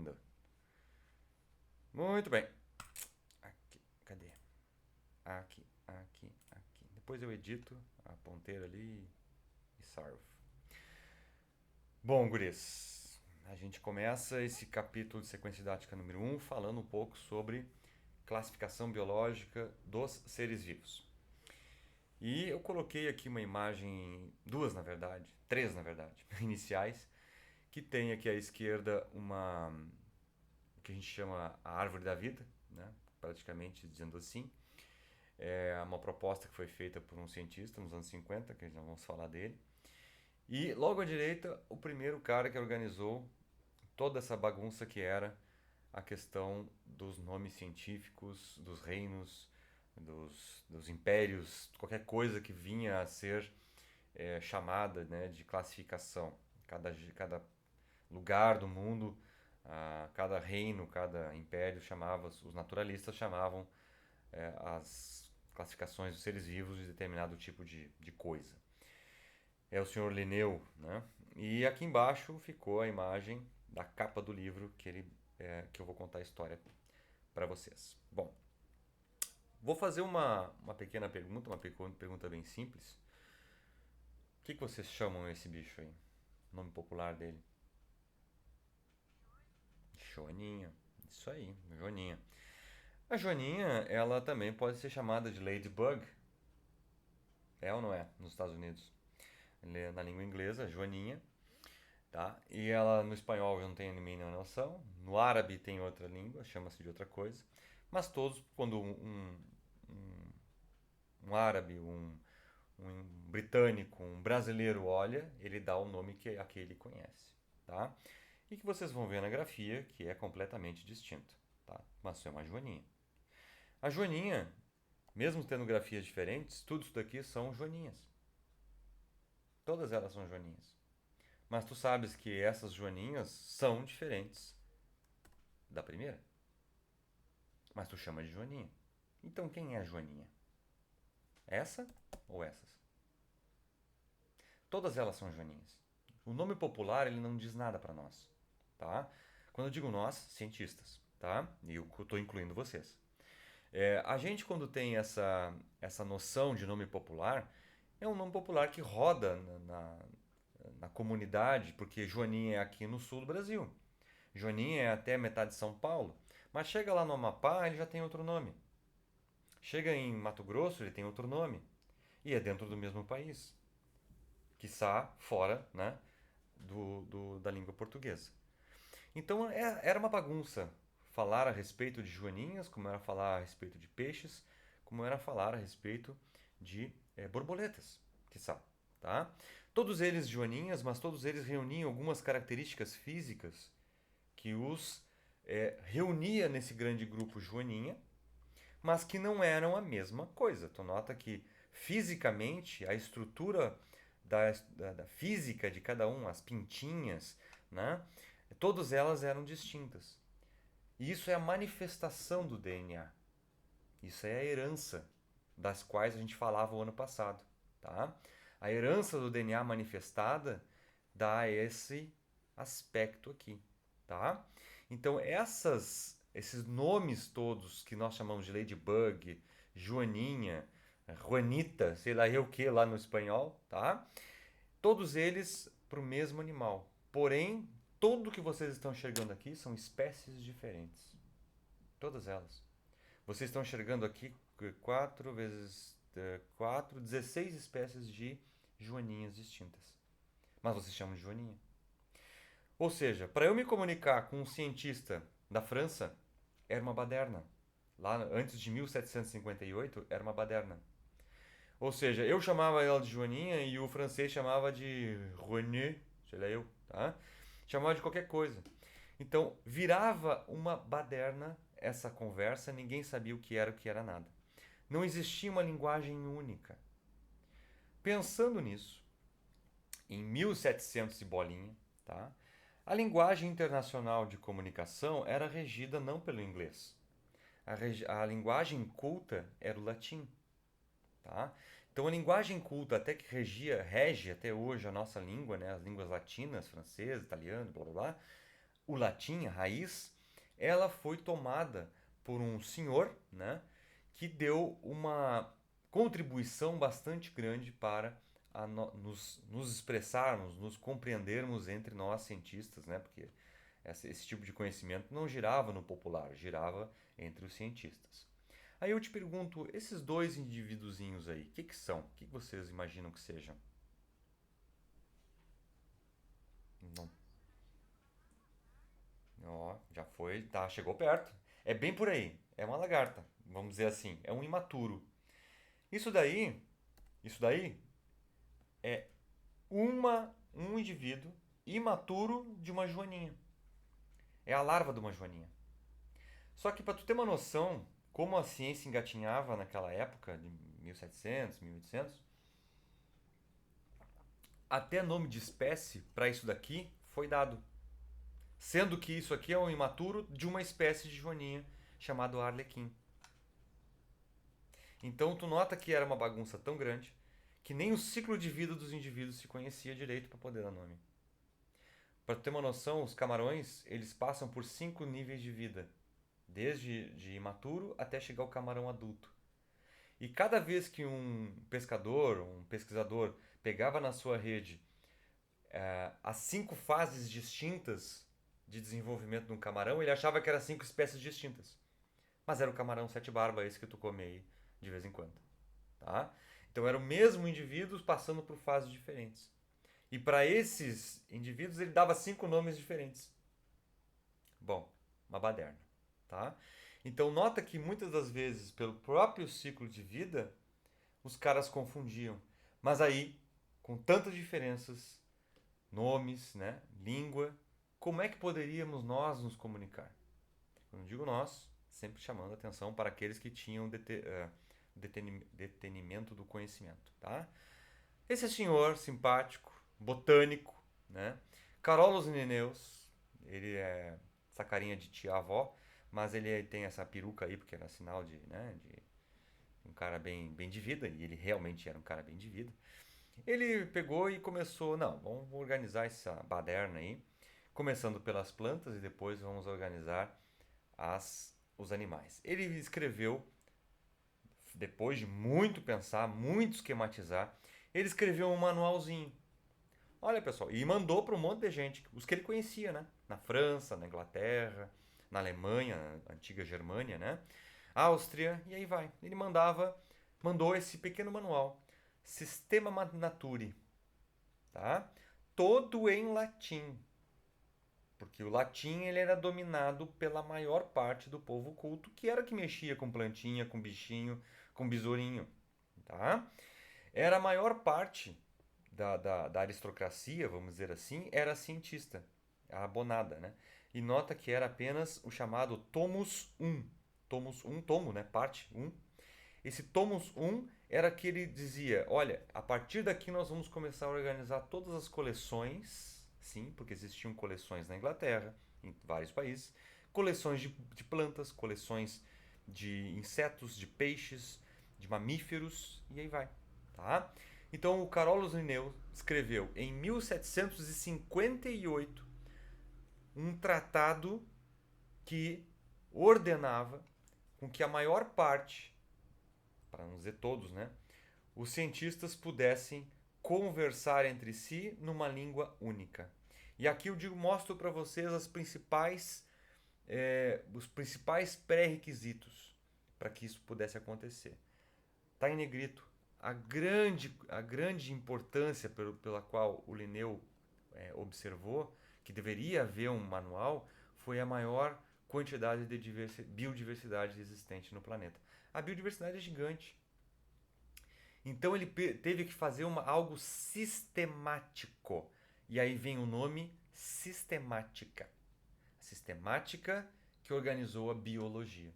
gravando. Muito bem. Aqui, cadê? Aqui. Depois eu edito a ponteira ali e salvo. Bom, guris, a gente começa esse capítulo de sequência didática número 1 falando um pouco sobre classificação biológica dos seres vivos. E eu coloquei aqui uma imagem, duas na verdade, três na verdade, iniciais, que tem aqui à esquerda o que a gente chama a árvore da vida, né? Praticamente dizendo assim. É uma proposta que foi feita por um cientista nos anos 50, que nós vamos falar dele. E logo à direita, o primeiro cara que organizou toda essa bagunça que era a questão dos nomes científicos, dos reinos, dos impérios, qualquer coisa que vinha a ser chamada, né, de classificação. Cada lugar do mundo, cada reino, cada império chamava, os naturalistas chamavam as classificações dos seres vivos de determinado tipo de coisa. É o senhor Linneu, né? E aqui embaixo ficou a imagem da capa do livro que eu vou contar a história para vocês. Bom, vou fazer uma pequena pergunta, uma pergunta bem simples. O que vocês chamam esse bicho aí? O nome popular dele? Joaninha. Isso aí, Joaninha. A Joaninha, ela também pode ser chamada de Ladybug. É ou não é? Nos Estados Unidos. Na língua inglesa, Joaninha. Tá? E ela no espanhol eu não tenho a mínima noção. No árabe tem outra língua, chama-se de outra coisa. Mas todos, quando um árabe, um britânico, um brasileiro olha, ele dá o nome que aquele conhece. Tá? E que vocês vão ver na grafia que é completamente distinto. Tá? Mas é uma joaninha. A joaninha, mesmo tendo grafias diferentes, tudo isso daqui são joaninhas. Todas elas são joaninhas. Mas tu sabes que essas joaninhas são diferentes da primeira. Mas tu chama de joaninha. Então quem é a joaninha? Essa ou essas? Todas elas são joaninhas. O nome popular ele não diz nada para nós, tá? Quando eu digo nós, cientistas, tá? E eu estou incluindo vocês. A gente quando tem essa noção de nome popular, é um nome popular que roda na comunidade, porque Joaninha é aqui no sul do Brasil. Joaninha é até metade de São Paulo. Mas chega lá no Amapá, ele já tem outro nome. Chega em Mato Grosso, ele tem outro nome. E é dentro do mesmo país. Quiçá fora, né, da língua portuguesa. Então era uma bagunça falar a respeito de joaninhas, como era falar a respeito de peixes, como era falar a respeito de borboletas, quiçá. Tá? Todos eles joaninhas, mas todos eles reuniam algumas características físicas que os reunia nesse grande grupo joaninha, mas que não eram a mesma coisa. Tu nota que fisicamente a estrutura da física de cada um, as pintinhas, né? Todas elas eram distintas. E isso é a manifestação do DNA. Isso é a herança das quais a gente falava o ano passado. Tá? A herança do DNA manifestada dá esse aspecto aqui. Tá? Então esses nomes todos que nós chamamos de Ladybug, Joaninha, Juanita, sei lá eu que lá no espanhol, tá? Todos eles para o mesmo animal. Porém, tudo que vocês estão enxergando aqui são espécies diferentes. Todas elas. Vocês estão enxergando aqui 4 vezes 4, 16 espécies de joaninhas distintas. Mas vocês chamam de joaninha. Ou seja, para eu me comunicar com um cientista da França, era uma baderna. Lá antes de 1758, era uma baderna. Ou seja, eu chamava ela de Joaninha e o francês chamava de René, sei lá eu, tá? Chamava de qualquer coisa. Então, virava uma baderna essa conversa, ninguém sabia o que era nada. Não existia uma linguagem única. Pensando nisso, em 1700 e bolinha, tá? A linguagem internacional de comunicação era regida não pelo inglês. A linguagem culta era o latim. Tá? Então a linguagem culta até que rege até hoje a nossa língua, né, as línguas latinas, francês, italiano, blá blá blá, o latim, a raiz, ela foi tomada por um senhor, né, que deu uma contribuição bastante grande para nos expressarmos, nos compreendermos entre nós cientistas, né, porque esse tipo de conhecimento não girava no popular, girava entre os cientistas. Aí eu te pergunto, esses dois indivíduozinhos aí, o que são? O que vocês imaginam que sejam? Não. Ó, já foi, tá, chegou perto. É bem por aí. É uma lagarta, vamos dizer assim. É um imaturo. Isso daí, isso daí é um indivíduo imaturo de uma joaninha. É a larva de uma joaninha. Só que para tu ter uma noção como a ciência engatinhava naquela época de 1700, 1800, até nome de espécie para isso daqui foi dado. Sendo que isso aqui é um imaturo de uma espécie de joaninha chamado arlequim. Então tu nota que era uma bagunça tão grande que nem o ciclo de vida dos indivíduos se conhecia direito para poder dar nome. Para ter uma noção, os camarões eles passam por 5 níveis de vida, desde de imaturo até chegar ao camarão adulto. E cada vez que um pescador, um pesquisador pegava na sua rede as 5 fases distintas de desenvolvimento de um camarão, ele achava que eram 5 espécies distintas. Mas era o camarão sete barba esse que tu come aí de vez em quando. Tá? Então era o mesmo indivíduo passando por fases diferentes. E para esses indivíduos ele dava 5 nomes diferentes. Bom, uma baderna. Tá? Então nota que muitas das vezes, pelo próprio ciclo de vida, os caras confundiam. Mas aí, com tantas diferenças, nomes, né, língua, como é que poderíamos nós nos comunicar? Quando digo nós, sempre chamando atenção para aqueles que tinham detenimento do conhecimento, tá? Esse senhor simpático, botânico, né? Carolus Linnaeus, ele é essa carinha de tia-avó, mas ele tem essa peruca aí porque era sinal de, né, de um cara bem de vida, e ele realmente era um cara bem de vida. Ele pegou e começou, não, vamos organizar essa baderna aí, começando pelas plantas e depois vamos organizar os animais. Ele escreveu, depois de muito pensar, muito esquematizar, ele escreveu um manualzinho. Olha, pessoal, e mandou para um monte de gente, os que ele conhecia, né? Na França, na Inglaterra, na Alemanha, na antiga Germânia, né? Áustria, e aí vai. Ele mandou esse pequeno manual, Systema Naturae, tá? Todo em latim, porque o latim ele era dominado pela maior parte do povo culto, que era que mexia com plantinha, com bichinho, com besourinho, tá? Era a maior parte da aristocracia, vamos dizer assim, era cientista, a abonada, né? E nota que era apenas o chamado Tomus I. Tomus 1, tomo, né? Parte 1. Esse Tomus 1 era que ele dizia, olha, a partir daqui nós vamos começar a organizar todas as coleções, sim, porque existiam coleções na Inglaterra, em vários países, coleções de plantas, coleções de insetos, de peixes, de mamíferos, e aí vai, tá? Então o Carolus Linneu escreveu em 1758 um tratado que ordenava com que a maior parte, para não dizer todos, né, os cientistas pudessem conversar entre si numa língua única. E aqui eu digo, mostro para vocês os principais pré-requisitos para que isso pudesse acontecer. Está em negrito a grande importância pela qual o Linneu observou que deveria haver um manual foi a maior quantidade de biodiversidade existente no planeta. A biodiversidade é gigante. Então ele teve que fazer algo sistemático. E aí vem o nome sistemática. Sistemática que organizou a biologia.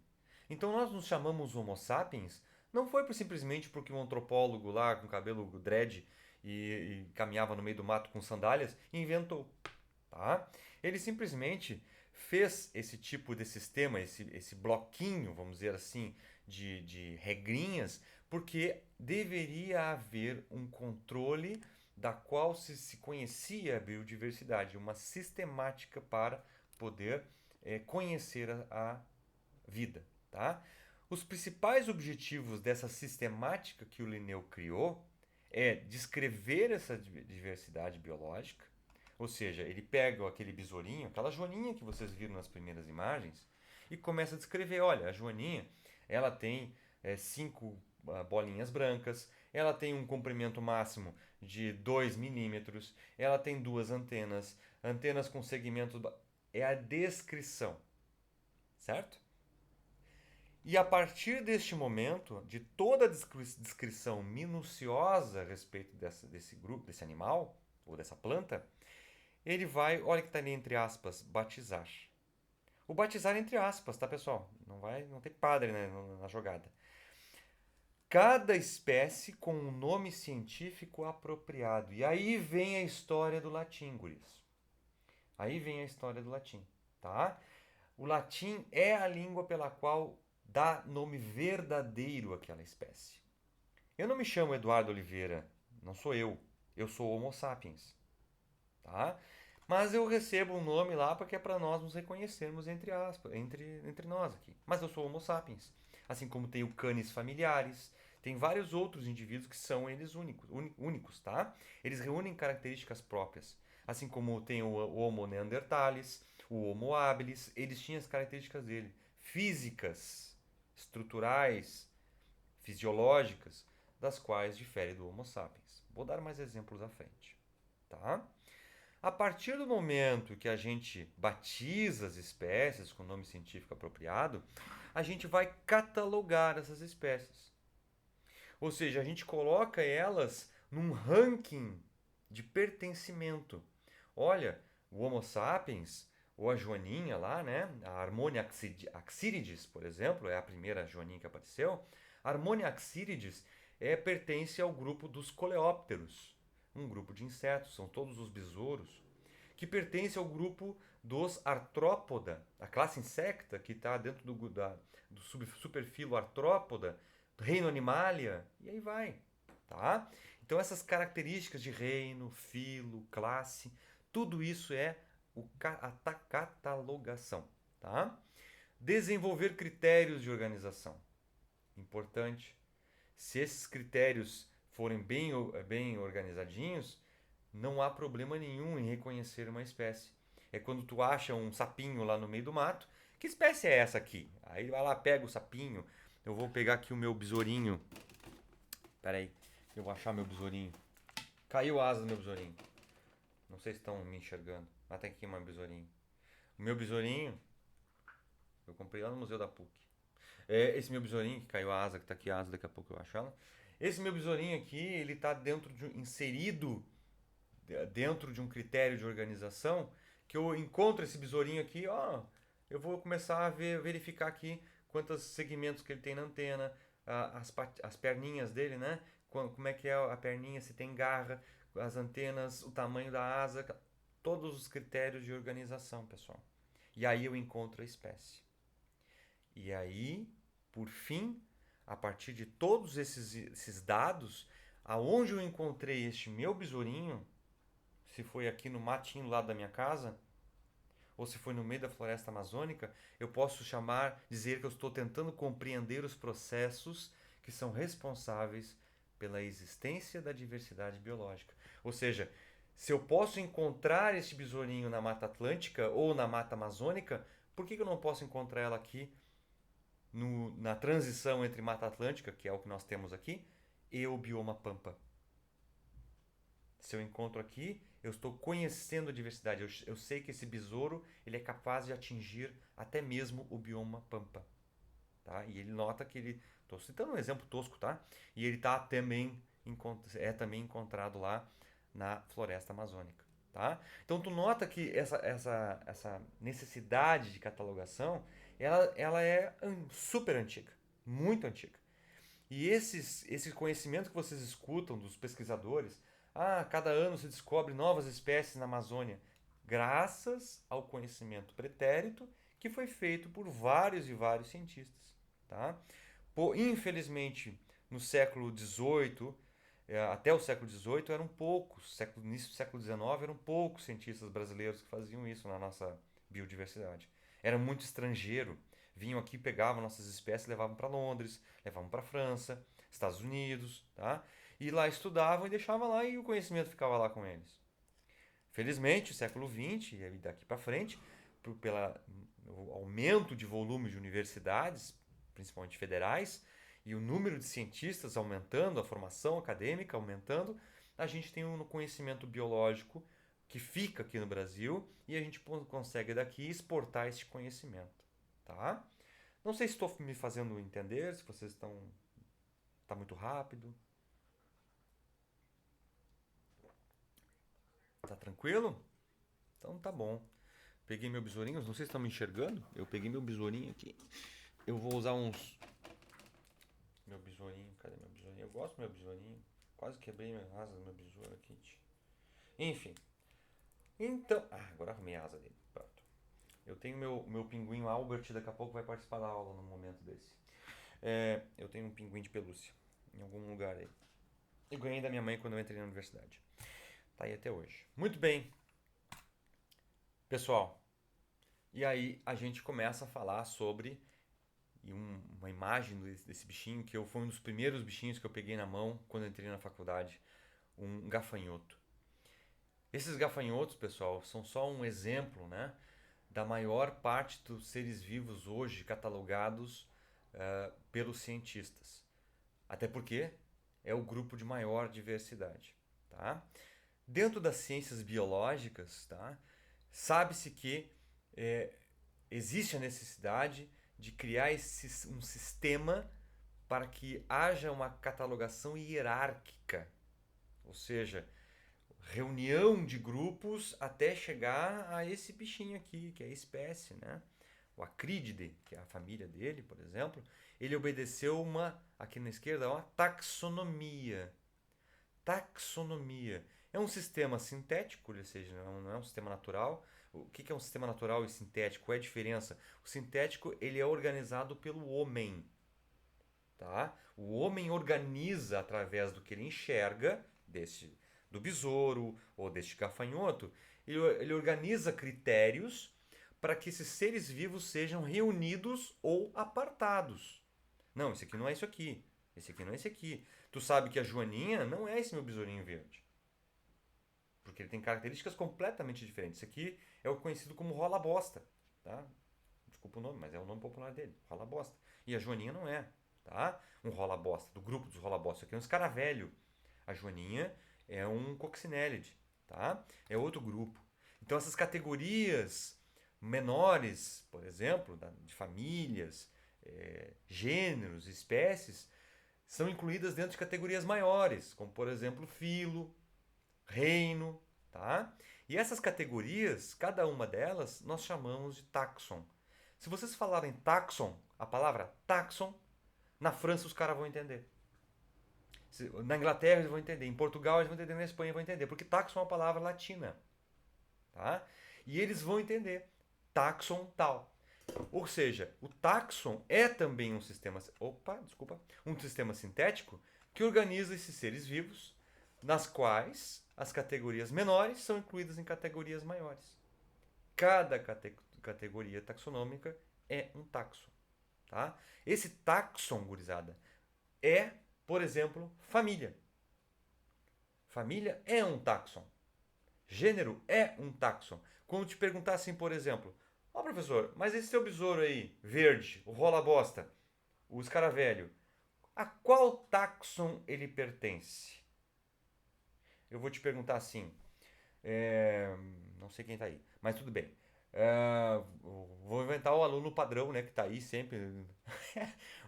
Então nós nos chamamos Homo sapiens não foi simplesmente porque um antropólogo lá com cabelo dread e caminhava no meio do mato com sandálias inventou. Tá? Ele simplesmente fez esse tipo de sistema, esse bloquinho, vamos dizer assim, de regrinhas, porque deveria haver um controle da qual se conhecia a biodiversidade, uma sistemática para poder conhecer a vida, tá? Os principais objetivos dessa sistemática que o Linneu criou é descrever essa diversidade biológica, ou seja, ele pega aquele besourinho, aquela joaninha que vocês viram nas primeiras imagens, e começa a descrever, olha, a joaninha, ela tem 5 bolinhas brancas, ela tem um comprimento máximo de 2 milímetros, ela tem 2 antenas, antenas com segmentos... É a descrição, certo? E a partir deste momento, de toda a descrição minuciosa a respeito desse grupo, desse animal, ou dessa planta, ele vai, olha que está ali entre aspas, batizar. O batizar entre aspas, tá, pessoal? Não tem padre, né, na jogada. Cada espécie com um nome científico apropriado. E aí vem a história do latim, guris. Aí vem a história do latim, tá? O latim é a língua pela qual dá nome verdadeiro àquela espécie. Eu não me chamo Eduardo Oliveira, não sou eu. Eu sou Homo sapiens, tá? Mas eu recebo um nome lá porque é para nós nos reconhecermos entre aspas, entre nós aqui. Mas eu sou Homo sapiens. Assim como tem o canis familiares, tem vários outros indivíduos que são eles únicos, tá? Eles reúnem características próprias. Assim como tem o Homo neanderthalis, o Homo habilis, eles tinham as características dele, físicas, estruturais, fisiológicas, das quais difere do Homo sapiens. Vou dar mais exemplos à frente, tá? A partir do momento que a gente batiza as espécies com nome científico apropriado, a gente vai catalogar essas espécies. Ou seja, a gente coloca elas num ranking de pertencimento. Olha, o Homo sapiens, ou a joaninha lá, né? A Harmonia axirides, por exemplo, é a primeira joaninha que apareceu. A Harmonia axirides pertence ao grupo dos coleópteros, um grupo de insetos, são todos os besouros, que pertence ao grupo dos artrópoda, a classe insecta que está dentro do superfilo artrópoda, do reino animalia, e aí vai, tá? Então essas características de reino, filo, classe, tudo isso é a catalogação, tá? Desenvolver critérios de organização, importante. Se esses critérios forem bem organizadinhos, não há problema nenhum em reconhecer uma espécie. É quando tu acha um sapinho lá no meio do mato, que espécie é essa aqui? Aí vai lá, pega o sapinho. Eu vou pegar aqui o meu besourinho. Pera aí, eu vou achar meu besourinho. Caiu a asa do meu besourinho. Não sei se estão me enxergando, mas tem aqui meu besourinho. O meu besourinho, eu comprei lá no Museu da PUC. Esse meu besourinho, que caiu a asa, que tá aqui a asa, daqui a pouco eu acho ela. Esse meu besourinho aqui, ele tá inserido dentro de um critério de organização, que eu encontro esse besourinho aqui, ó, eu vou começar a verificar aqui quantos segmentos que ele tem na antena, as perninhas dele, né? Como é que é a perninha, se tem garra, as antenas, o tamanho da asa, todos os critérios de organização, pessoal. E aí eu encontro a espécie. E aí, por fim, a partir de todos esses dados, aonde eu encontrei este meu besourinho, se foi aqui no matinho lá da minha casa, ou se foi no meio da floresta amazônica, eu posso dizer que eu estou tentando compreender os processos que são responsáveis pela existência da diversidade biológica. Ou seja, se eu posso encontrar este besourinho na Mata Atlântica ou na Mata Amazônica, por que eu não posso encontrar ela aqui na transição entre Mata Atlântica, que é o que nós temos aqui, e o bioma Pampa? Se eu encontro aqui, eu estou conhecendo a diversidade. Eu sei que esse besouro ele é capaz de atingir até mesmo o bioma Pampa. Tá? E ele nota que ele... Estou citando um exemplo tosco, tá? E ele é também encontrado lá na floresta amazônica. Tá? Então tu nota que essa necessidade de catalogação ela é super antiga, muito antiga. E esse conhecimento que vocês escutam dos pesquisadores, cada ano se descobre novas espécies na Amazônia, graças ao conhecimento pretérito que foi feito por vários e vários cientistas. Tá? Infelizmente, no século XVIII, até o século XVIII eram poucos, início do século XIX eram poucos cientistas brasileiros que faziam isso na nossa biodiversidade. Era muito estrangeiro. Vinham aqui, pegavam nossas espécies, levavam para Londres, levavam para França, Estados Unidos, tá? E lá estudavam e deixavam lá e o conhecimento ficava lá com eles. Felizmente, o século XX e daqui para frente, pelo aumento de volume de universidades, principalmente federais, e o número de cientistas aumentando, a formação acadêmica aumentando, a gente tem um conhecimento biológico que fica aqui no Brasil e a gente consegue daqui exportar esse conhecimento, tá? Não sei se estou me fazendo entender, se vocês estão... Está muito rápido. Tá tranquilo? Então tá bom. Peguei meu besourinho, não sei se estão me enxergando. Eu peguei meu besourinho aqui. Eu vou usar uns... Meu besourinho, cadê meu besourinho? Eu gosto do meu besourinho. Quase quebrei minhas asas do meu besouro aqui. Enfim. Então... Ah, agora arrumei a asa dele. Pronto. Eu tenho meu pinguim Albert, daqui a pouco vai participar da aula num momento desse. Eu tenho um pinguim de pelúcia em algum lugar aí. Eu ganhei da minha mãe quando eu entrei na universidade. Tá aí até hoje. Muito bem. Pessoal, e aí a gente começa a falar sobre uma imagem desse bichinho, que foi um dos primeiros bichinhos que eu peguei na mão quando eu entrei na faculdade, um gafanhoto. Esses gafanhotos, pessoal, são só um exemplo, né, da maior parte dos seres vivos hoje catalogados pelos cientistas. Até porque é o grupo de maior diversidade, tá? Dentro das ciências biológicas, tá, sabe-se que existe a necessidade de criar um sistema para que haja uma catalogação hierárquica, ou seja, reunião de grupos até chegar a esse bichinho aqui, que é a espécie, né? O Acrídide, que é a família dele, por exemplo, ele obedeceu aqui na esquerda, uma taxonomia. Taxonomia. É um sistema sintético, ou seja, não é um sistema natural. O que é um sistema natural e sintético? Qual é a diferença? O sintético ele é organizado pelo homem. Tá? O homem organiza através do que ele enxerga, do besouro ou deste gafanhoto, ele organiza critérios para que esses seres vivos sejam reunidos ou apartados. Não, esse aqui não é isso aqui. Esse aqui não é esse aqui. Tu sabe que a Joaninha não é esse meu besourinho verde. Porque ele tem características completamente diferentes. Esse aqui é o conhecido como rola bosta. Tá? Desculpa o nome, mas é o nome popular dele. Rola bosta. E a Joaninha não é. Tá? Um rola bosta, do grupo dos rola bosta. Isso aqui é um escaravelho. A Joaninha é um coccinellid. Tá? É outro grupo. Então essas categorias menores, por exemplo, de famílias, gêneros, espécies, são incluídas dentro de categorias maiores, como por exemplo filo, reino, tá? E essas categorias, cada uma delas, nós chamamos de taxon. Se vocês falarem taxon, a palavra taxon, na França os caras vão entender. Na Inglaterra eles vão entender, em Portugal eles vão entender, na Espanha vão entender, porque taxon é uma palavra latina, tá? E eles vão entender taxon tal. Ou seja, o taxon é também um sistema, um sistema sintético que organiza esses seres vivos, nas quais as categorias menores são incluídas em categorias maiores. Cada categoria taxonômica é um taxon, tá? Esse taxon, gurizada, é, por exemplo, família. Família é um taxon. Gênero é um taxon. Quando te perguntar assim, por exemplo, professor, mas esse seu besouro aí, verde, o rola bosta, o escaravelho, a qual taxon ele pertence? Eu vou te perguntar assim, não sei quem tá aí, mas tudo bem. Vou inventar o aluno padrão, né, que tá aí sempre.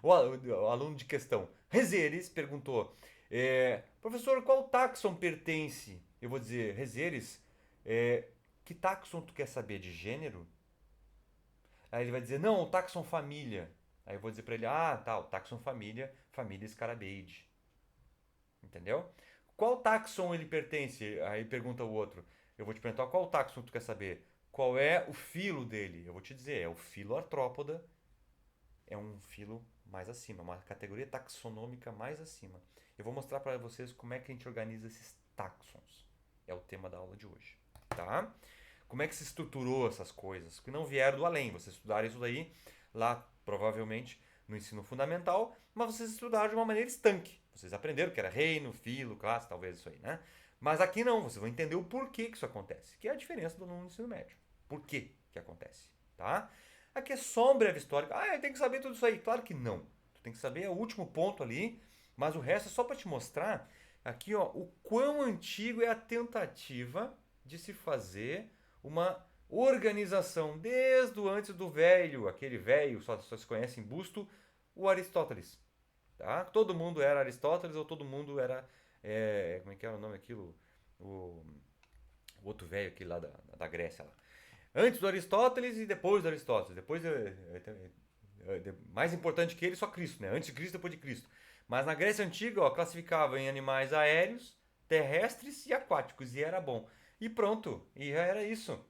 o aluno de questão. Rezeres perguntou, professor, qual taxon pertence? Eu vou dizer, Rezeres, que taxon tu quer saber, de gênero? Aí ele vai dizer, não, o taxon família. Aí eu vou dizer para ele, tá, o taxon família, família Scarabaeidae. Entendeu? Qual taxon ele pertence? Aí pergunta o outro. Eu vou te perguntar qual taxon tu quer saber. Qual é o filo dele? Eu vou te dizer, é o filo Artrópoda. É um filo mais acima, uma categoria taxonômica mais acima. Eu vou mostrar para vocês como é que a gente organiza esses taxons. É o tema da aula de hoje, tá? como é que se estruturou essas coisas, que não vieram do além. Vocês estudaram isso daí lá, provavelmente, no ensino fundamental, mas vocês estudaram de uma maneira estanque. Vocês aprenderam que era reino, filo, classe, talvez isso aí, né? Mas aqui não, vocês vão entender o porquê que isso acontece, que é a diferença do aluno no ensino médio. Por que que acontece, tá? Aqui é só um breve histórico. Ah, eu tenho que saber tudo isso aí. Claro que não. Tu tem que saber o último ponto ali, mas o resto é só para te mostrar aqui, ó, o quão antigo é a tentativa de se fazer uma organização desde o antes do velho, aquele velho, só se conhece em busto, o Aristóteles. Tá? Todo mundo era Aristóteles ou todo mundo era. Como é que era o nome aquilo? O, o outro velho aqui lá da Grécia. Lá. Antes do Aristóteles e depois do Aristóteles. Depois, mais importante que ele, só Cristo. Né? Antes de Cristo, depois de Cristo. Mas na Grécia Antiga, ó, classificava em animais aéreos, terrestres e aquáticos. E era bom. E pronto. E já era isso.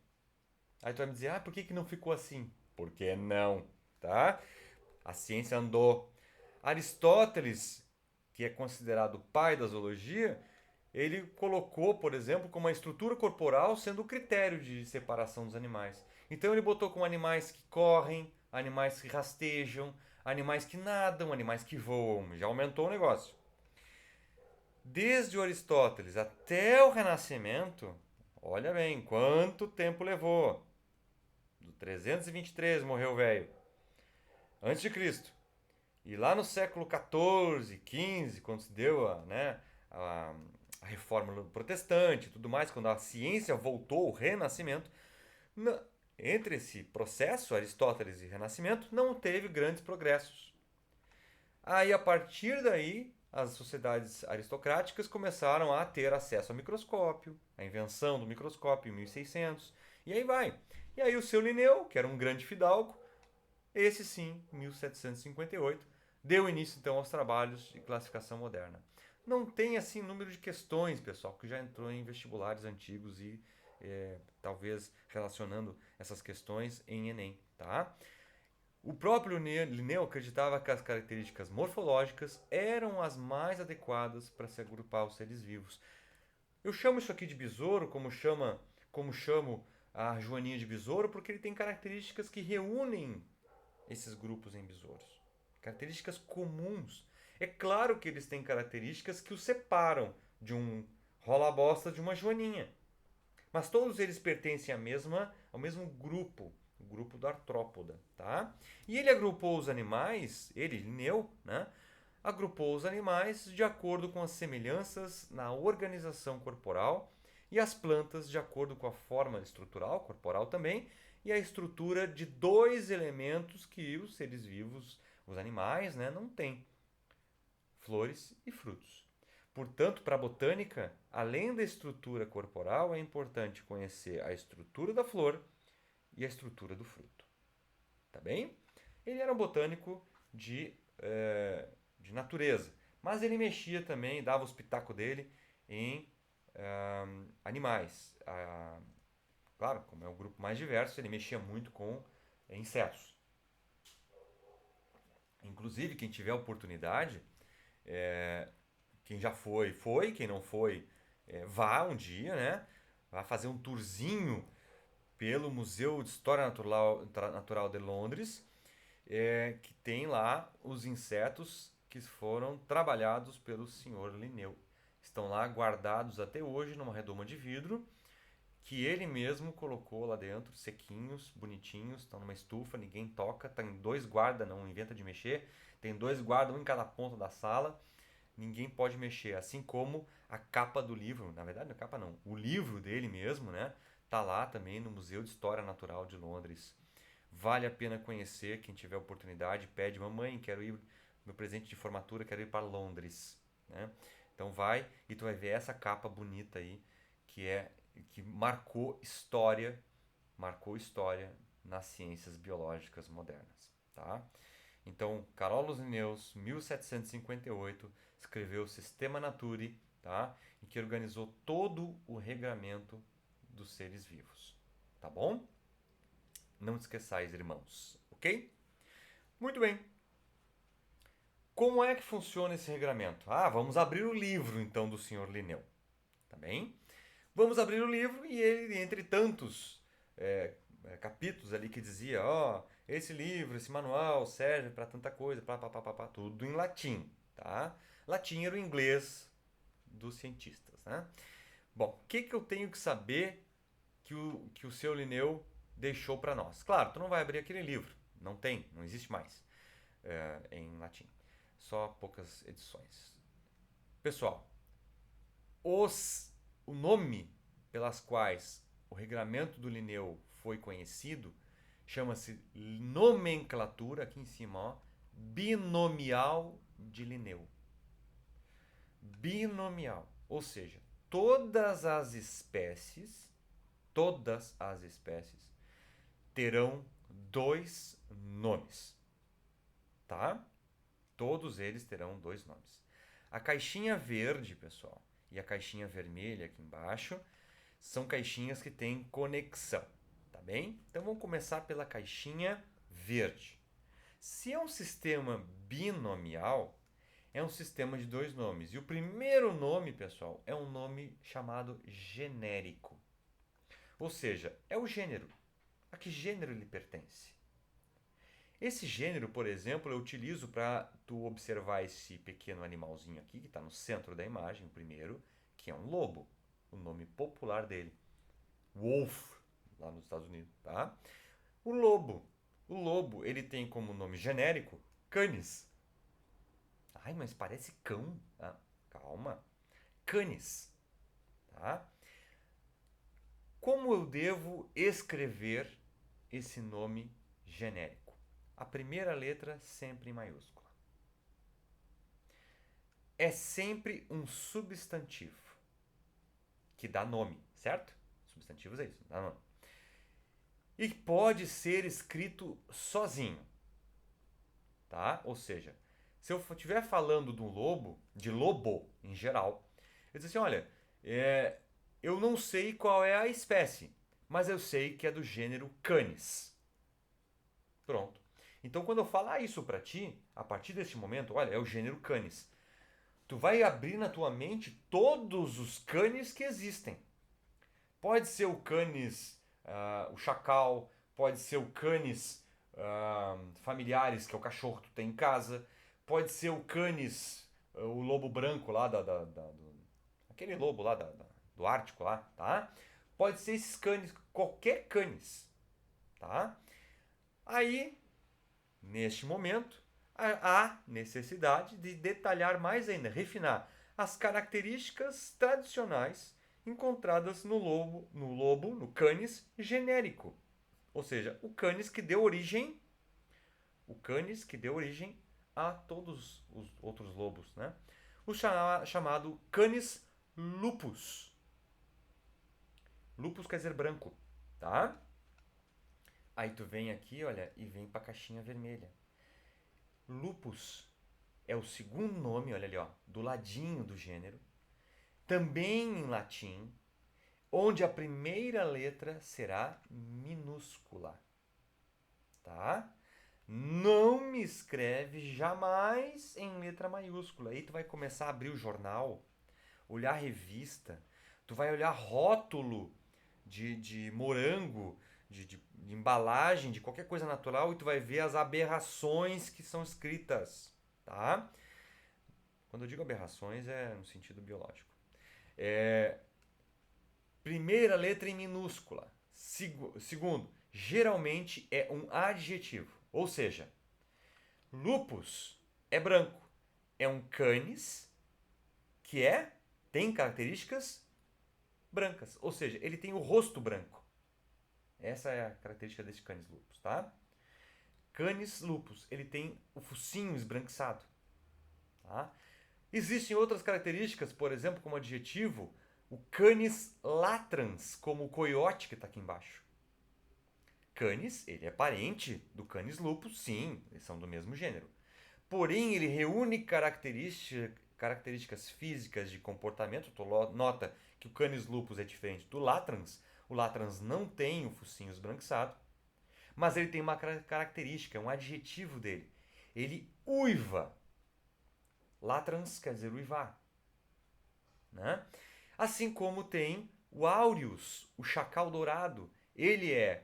Aí tu vai me dizer, por que não ficou assim? Porque não, tá? A ciência andou. Aristóteles, que é considerado o pai da zoologia, ele colocou, por exemplo, como a estrutura corporal sendo o critério de separação dos animais. Então ele botou como animais que correm, animais que rastejam, animais que nadam, animais que voam. Já aumentou o negócio. Desde o Aristóteles até o Renascimento, olha bem, quanto tempo levou. Do 323 morreu o velho. Antes de Cristo. E lá no século 14, 15, quando se deu a reforma protestante e tudo mais, quando a ciência voltou, o Renascimento, entre esse processo, Aristóteles e Renascimento, não teve grandes progressos. Aí, a partir daí, as sociedades aristocráticas começaram a ter acesso ao microscópio, a invenção do microscópio em 1600, e aí vai. E aí o seu Linneu, que era um grande fidalgo, esse sim, em 1758, deu início então aos trabalhos de classificação moderna. Não tem assim número de questões, pessoal, que já entrou em vestibulares antigos e talvez relacionando essas questões em Enem, tá? O próprio Linneu acreditava que as características morfológicas eram as mais adequadas para se agrupar os seres vivos. Eu chamo isso aqui de besouro, como chamo a joaninha de besouro, porque ele tem características que reúnem esses grupos em besouros. Características comuns. É claro que eles têm características que os separam de um rola-bosta de uma joaninha. Mas todos eles pertencem ao mesmo grupo, o grupo da artrópoda, tá? E ele agrupou os animais, ele, Linneu, né? Agrupou os animais de acordo com as semelhanças na organização corporal e as plantas de acordo com a forma estrutural, corporal também, e a estrutura de dois elementos que os seres vivos, os animais, né, não têm: flores e frutos. Portanto, para a botânica, além da estrutura corporal, é importante conhecer a estrutura da flor e a estrutura do fruto. Tá bem? Ele era um botânico de natureza, mas ele mexia também, dava os pitacos dele em animais. Claro, como é um grupo mais diverso, ele mexia muito com insetos. Inclusive, quem tiver oportunidade, quem já foi, foi. Quem não foi, vá um dia, né? Vá fazer um tourzinho pelo Museu de História Natural de Londres, que tem lá os insetos que foram trabalhados pelo Sr. Linneu. Estão lá guardados até hoje numa redoma de vidro, que ele mesmo colocou lá dentro, sequinhos, bonitinhos, estão numa estufa, ninguém toca, tem 2 guardas, não inventa de mexer, tem 2 guardas, um em cada ponta da sala, ninguém pode mexer, assim como a capa do livro, na verdade não é capa não, o livro dele mesmo, né, tá lá também no Museu de História Natural de Londres. Vale a pena conhecer, quem tiver oportunidade, pede: mamãe, quero ir, meu presente de formatura, quero ir para Londres, né? Então vai e tu vai ver essa capa bonita aí, que marcou história nas ciências biológicas modernas, tá? Então, Carolus Linnaeus, 1758, escreveu o Systema Naturae, tá? E que organizou todo o regramento dos seres vivos, tá bom? Não te esqueçais, irmãos, ok? Muito bem. Como é que funciona esse regramento? Vamos abrir o livro, então, do Sr. Linneu, tá bem? Vamos abrir o livro e ele, entre tantos capítulos ali que dizia, ó, esse livro, esse manual serve para tanta coisa, tudo em latim, tá? Latim era o inglês dos cientistas, né? Bom, o que, que eu tenho que saber que o seu Linneu deixou para nós? Claro, tu não vai abrir aquele livro, não tem, não existe mais em latim, só poucas edições. Pessoal, o nome pelas quais o regramento do Linneu foi conhecido chama-se nomenclatura, aqui em cima, ó, binomial de Linneu. Binomial, ou seja, todas as espécies terão dois nomes, tá? Todos eles terão dois nomes. A caixinha verde, pessoal, e a caixinha vermelha aqui embaixo são caixinhas que têm conexão, tá bem? Então vamos começar pela caixinha verde. Se é um sistema binomial, é um sistema de dois nomes. E o primeiro nome, pessoal, é um nome chamado genérico. Ou seja, é o gênero. A que gênero ele pertence? Esse gênero, por exemplo, eu utilizo para tu observar esse pequeno animalzinho aqui, que está no centro da imagem, o primeiro, que é um lobo, o nome popular dele. Wolf, lá nos Estados Unidos, tá? O lobo, ele tem como nome genérico canis. Ai, mas parece cão. Ah, calma. Canis, tá? Como eu devo escrever esse nome genérico? A primeira letra sempre em maiúscula. É sempre um substantivo que dá nome, certo? Substantivos é isso, dá nome. E pode ser escrito sozinho, tá? Ou seja, se eu estiver falando de um lobo, de lobo em geral, eu digo assim, olha, eu não sei qual é a espécie, mas eu sei que é do gênero Canis. Pronto. Então, quando eu falar isso para ti, a partir deste momento, olha, é o gênero Canis. Tu vai abrir na tua mente todos os canis que existem. Pode ser o canis, o chacal, pode ser o canis familiares, que é o cachorro que tu tem em casa, pode ser o canis, o lobo branco lá, aquele lobo lá do Ártico lá, tá? Pode ser esses canis, qualquer canis, tá? Aí, neste momento, há necessidade de detalhar mais ainda, refinar as características tradicionais encontradas no canis genérico. Ou seja, o canis que deu origem a todos os outros lobos, né? O chamado canis lupus. Lupus quer dizer branco, tá? Aí tu vem aqui, olha, e vem para a caixinha vermelha. Lupus é o segundo nome, olha ali, ó, do ladinho do gênero, também em latim, onde a primeira letra será minúscula, tá? Não me escreve jamais em letra maiúscula. Aí tu vai começar a abrir o jornal, olhar a revista, tu vai olhar rótulo de morango, de embalagem, de qualquer coisa natural, e tu vai ver as aberrações que são escritas, tá? Quando eu digo aberrações é no sentido biológico. Primeira letra em minúscula. Segundo, geralmente é um adjetivo, ou seja, lupus é branco, é um canis que tem características brancas, ou seja, ele tem o rosto branco. Essa é a característica desse canis lupus, tá? Canis lupus, ele tem o focinho esbranquiçado, tá? Existem outras características, por exemplo, como adjetivo, o canis latrans, como o coiote que está aqui embaixo. Canis, ele é parente do canis lupus, sim, eles são do mesmo gênero. Porém, ele reúne características físicas de comportamento. Tu nota que o canis lupus é diferente do latrans. O latrans não tem o focinho esbranquiçado, mas ele tem uma característica, um adjetivo dele. Ele uiva. Latrans quer dizer uivar, né? Assim como tem o aureus, o chacal dourado. Ele é,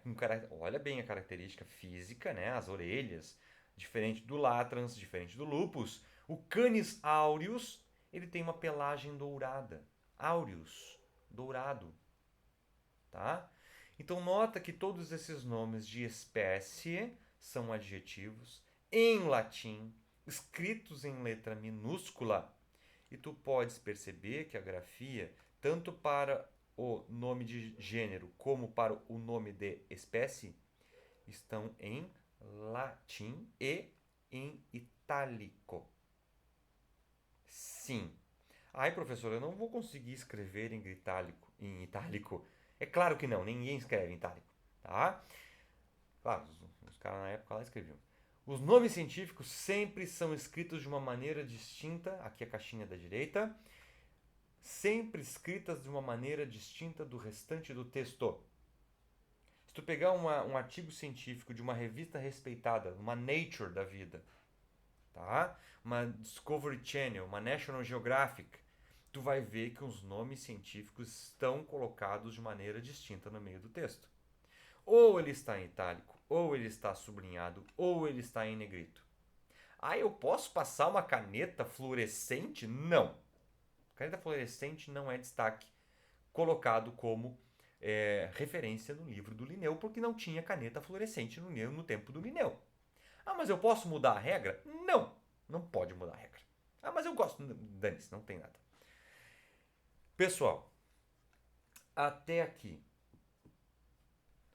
olha bem a característica física, né? As orelhas, diferente do latrans, diferente do lupus. O Canis aureus, ele tem uma pelagem dourada. Aureus, dourado, tá? Então nota que todos esses nomes de espécie são adjetivos em latim, escritos em letra minúscula. E tu podes perceber que a grafia, tanto para o nome de gênero como para o nome de espécie, estão em latim e em itálico. Sim. Ai, professor, eu não vou conseguir escrever em itálico. É claro que não, ninguém escreve em itálico, tá? Claro, os caras na época lá escreviam. Os nomes científicos sempre são escritos de uma maneira distinta, aqui a caixinha da direita, sempre escritas de uma maneira distinta do restante do texto. Se tu pegar um artigo científico de uma revista respeitada, uma Nature da vida, tá? Uma Discovery Channel, uma National Geographic, tu vai ver que os nomes científicos estão colocados de maneira distinta no meio do texto. Ou ele está em itálico, ou ele está sublinhado, ou ele está em negrito. Ah, eu posso passar uma caneta fluorescente? Não. Caneta fluorescente não é destaque colocado como referência no livro do Linneu, porque não tinha caneta fluorescente no tempo do Linneu. Ah, mas eu posso mudar a regra? Não, não pode mudar a regra. Ah, mas eu gosto. Dane-se, não tem nada. Pessoal, até aqui,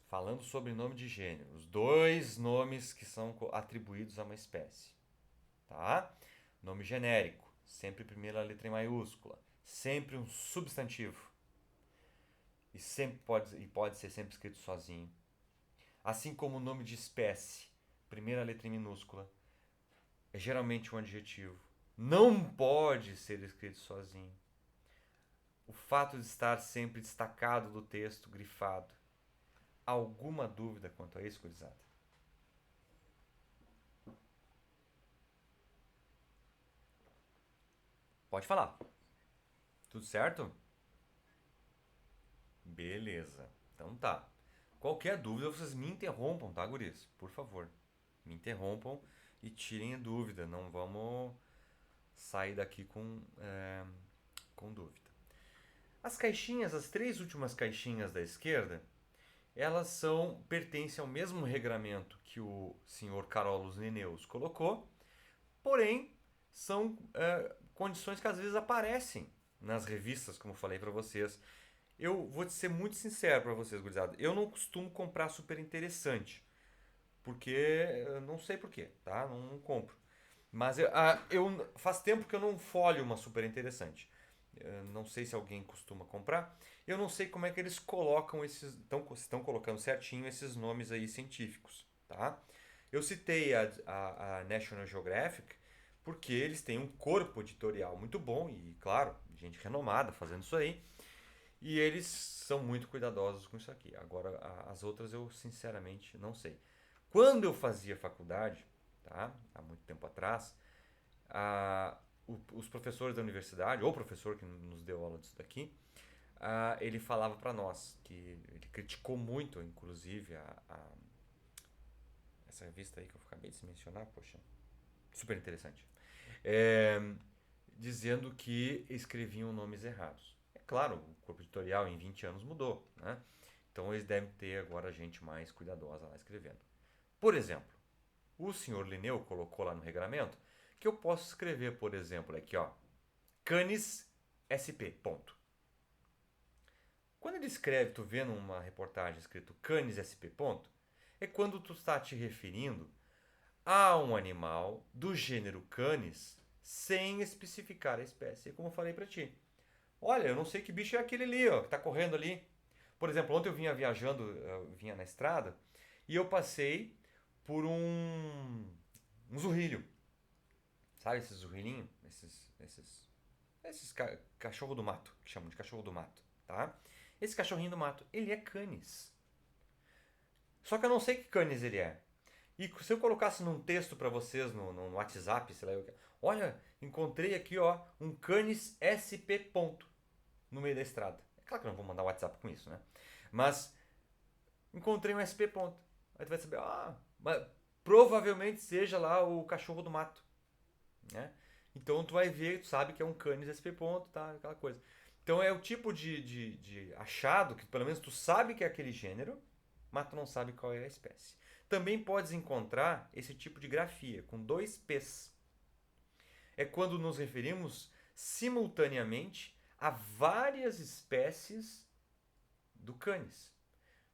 falando sobre nome de gênero, os dois nomes que são atribuídos a uma espécie, tá? Nome genérico, sempre primeira letra em maiúscula, sempre um substantivo e sempre pode ser sempre escrito sozinho. Assim como o nome de espécie, primeira letra em minúscula, é geralmente um adjetivo. Não pode ser escrito sozinho. O fato de estar sempre destacado do texto, grifado. Alguma dúvida quanto a isso, gurizada? Pode falar. Tudo certo? Beleza. Então tá. Qualquer dúvida, vocês me interrompam, tá, guris? Por favor. Me interrompam e tirem a dúvida. Não vamos sair daqui com dúvida. As caixinhas, as três últimas caixinhas da esquerda, elas pertencem ao mesmo regramento que o senhor Carolus Linnaeus colocou, porém são condições que às vezes aparecem nas revistas, como eu falei para vocês. Eu vou ser muito sincero para vocês, gurizada. Eu não costumo comprar super interessante, porque eu não sei porquê, tá? Não compro. Mas faz tempo que eu não folho uma super interessante. Não sei se alguém costuma comprar. Eu não sei como é que eles colocam estão colocando certinho esses nomes aí científicos, tá? Eu citei a National Geographic porque eles têm um corpo editorial muito bom e, claro, gente renomada fazendo isso aí. E eles são muito cuidadosos com isso aqui. Agora, as outras eu sinceramente não sei. Quando eu fazia faculdade, tá? Há muito tempo atrás, os professores da universidade, ou o professor que nos deu aula disso daqui, ele falava para nós que ele criticou muito, inclusive, essa revista aí que eu acabei de se mencionar, poxa, super interessante, é, dizendo que escreviam nomes errados. É claro, o corpo editorial em 20 anos mudou, né? Então eles devem ter agora gente mais cuidadosa lá escrevendo. Por exemplo, o senhor Linneu colocou lá no regramento que eu posso escrever, por exemplo, aqui ó, Canis SP, ponto. Quando ele escreve, tu vê numa reportagem escrito Canis SP, ponto, é quando tu está te referindo a um animal do gênero Canis sem especificar a espécie, como eu falei para ti. Olha, eu não sei que bicho é aquele ali, ó, que tá correndo ali. Por exemplo, ontem eu vinha viajando, eu vinha na estrada e eu passei por um zurrilho. Sabe esses zurrilhinhos? Esses cachorro do mato, que chamam de cachorro do mato, tá? Esse cachorrinho do mato, ele é canis. Só que eu não sei que canis ele é. E se eu colocasse num texto para vocês no WhatsApp, sei lá, olha, encontrei aqui ó um canis SP ponto no meio da estrada. É claro que eu não vou mandar WhatsApp com isso, né? Mas Encontrei um SP ponto. Aí tu vai saber, mas provavelmente seja lá o cachorro do mato, né? Então tu vai ver, tu sabe que é um Canis SP ponto, tá? Aquela coisa. Então é o tipo de achado que pelo menos tu sabe que é aquele gênero, mas tu não sabe qual é a espécie. Também podes encontrar esse tipo de grafia com dois P's. É quando nos referimos simultaneamente a várias espécies do Canis.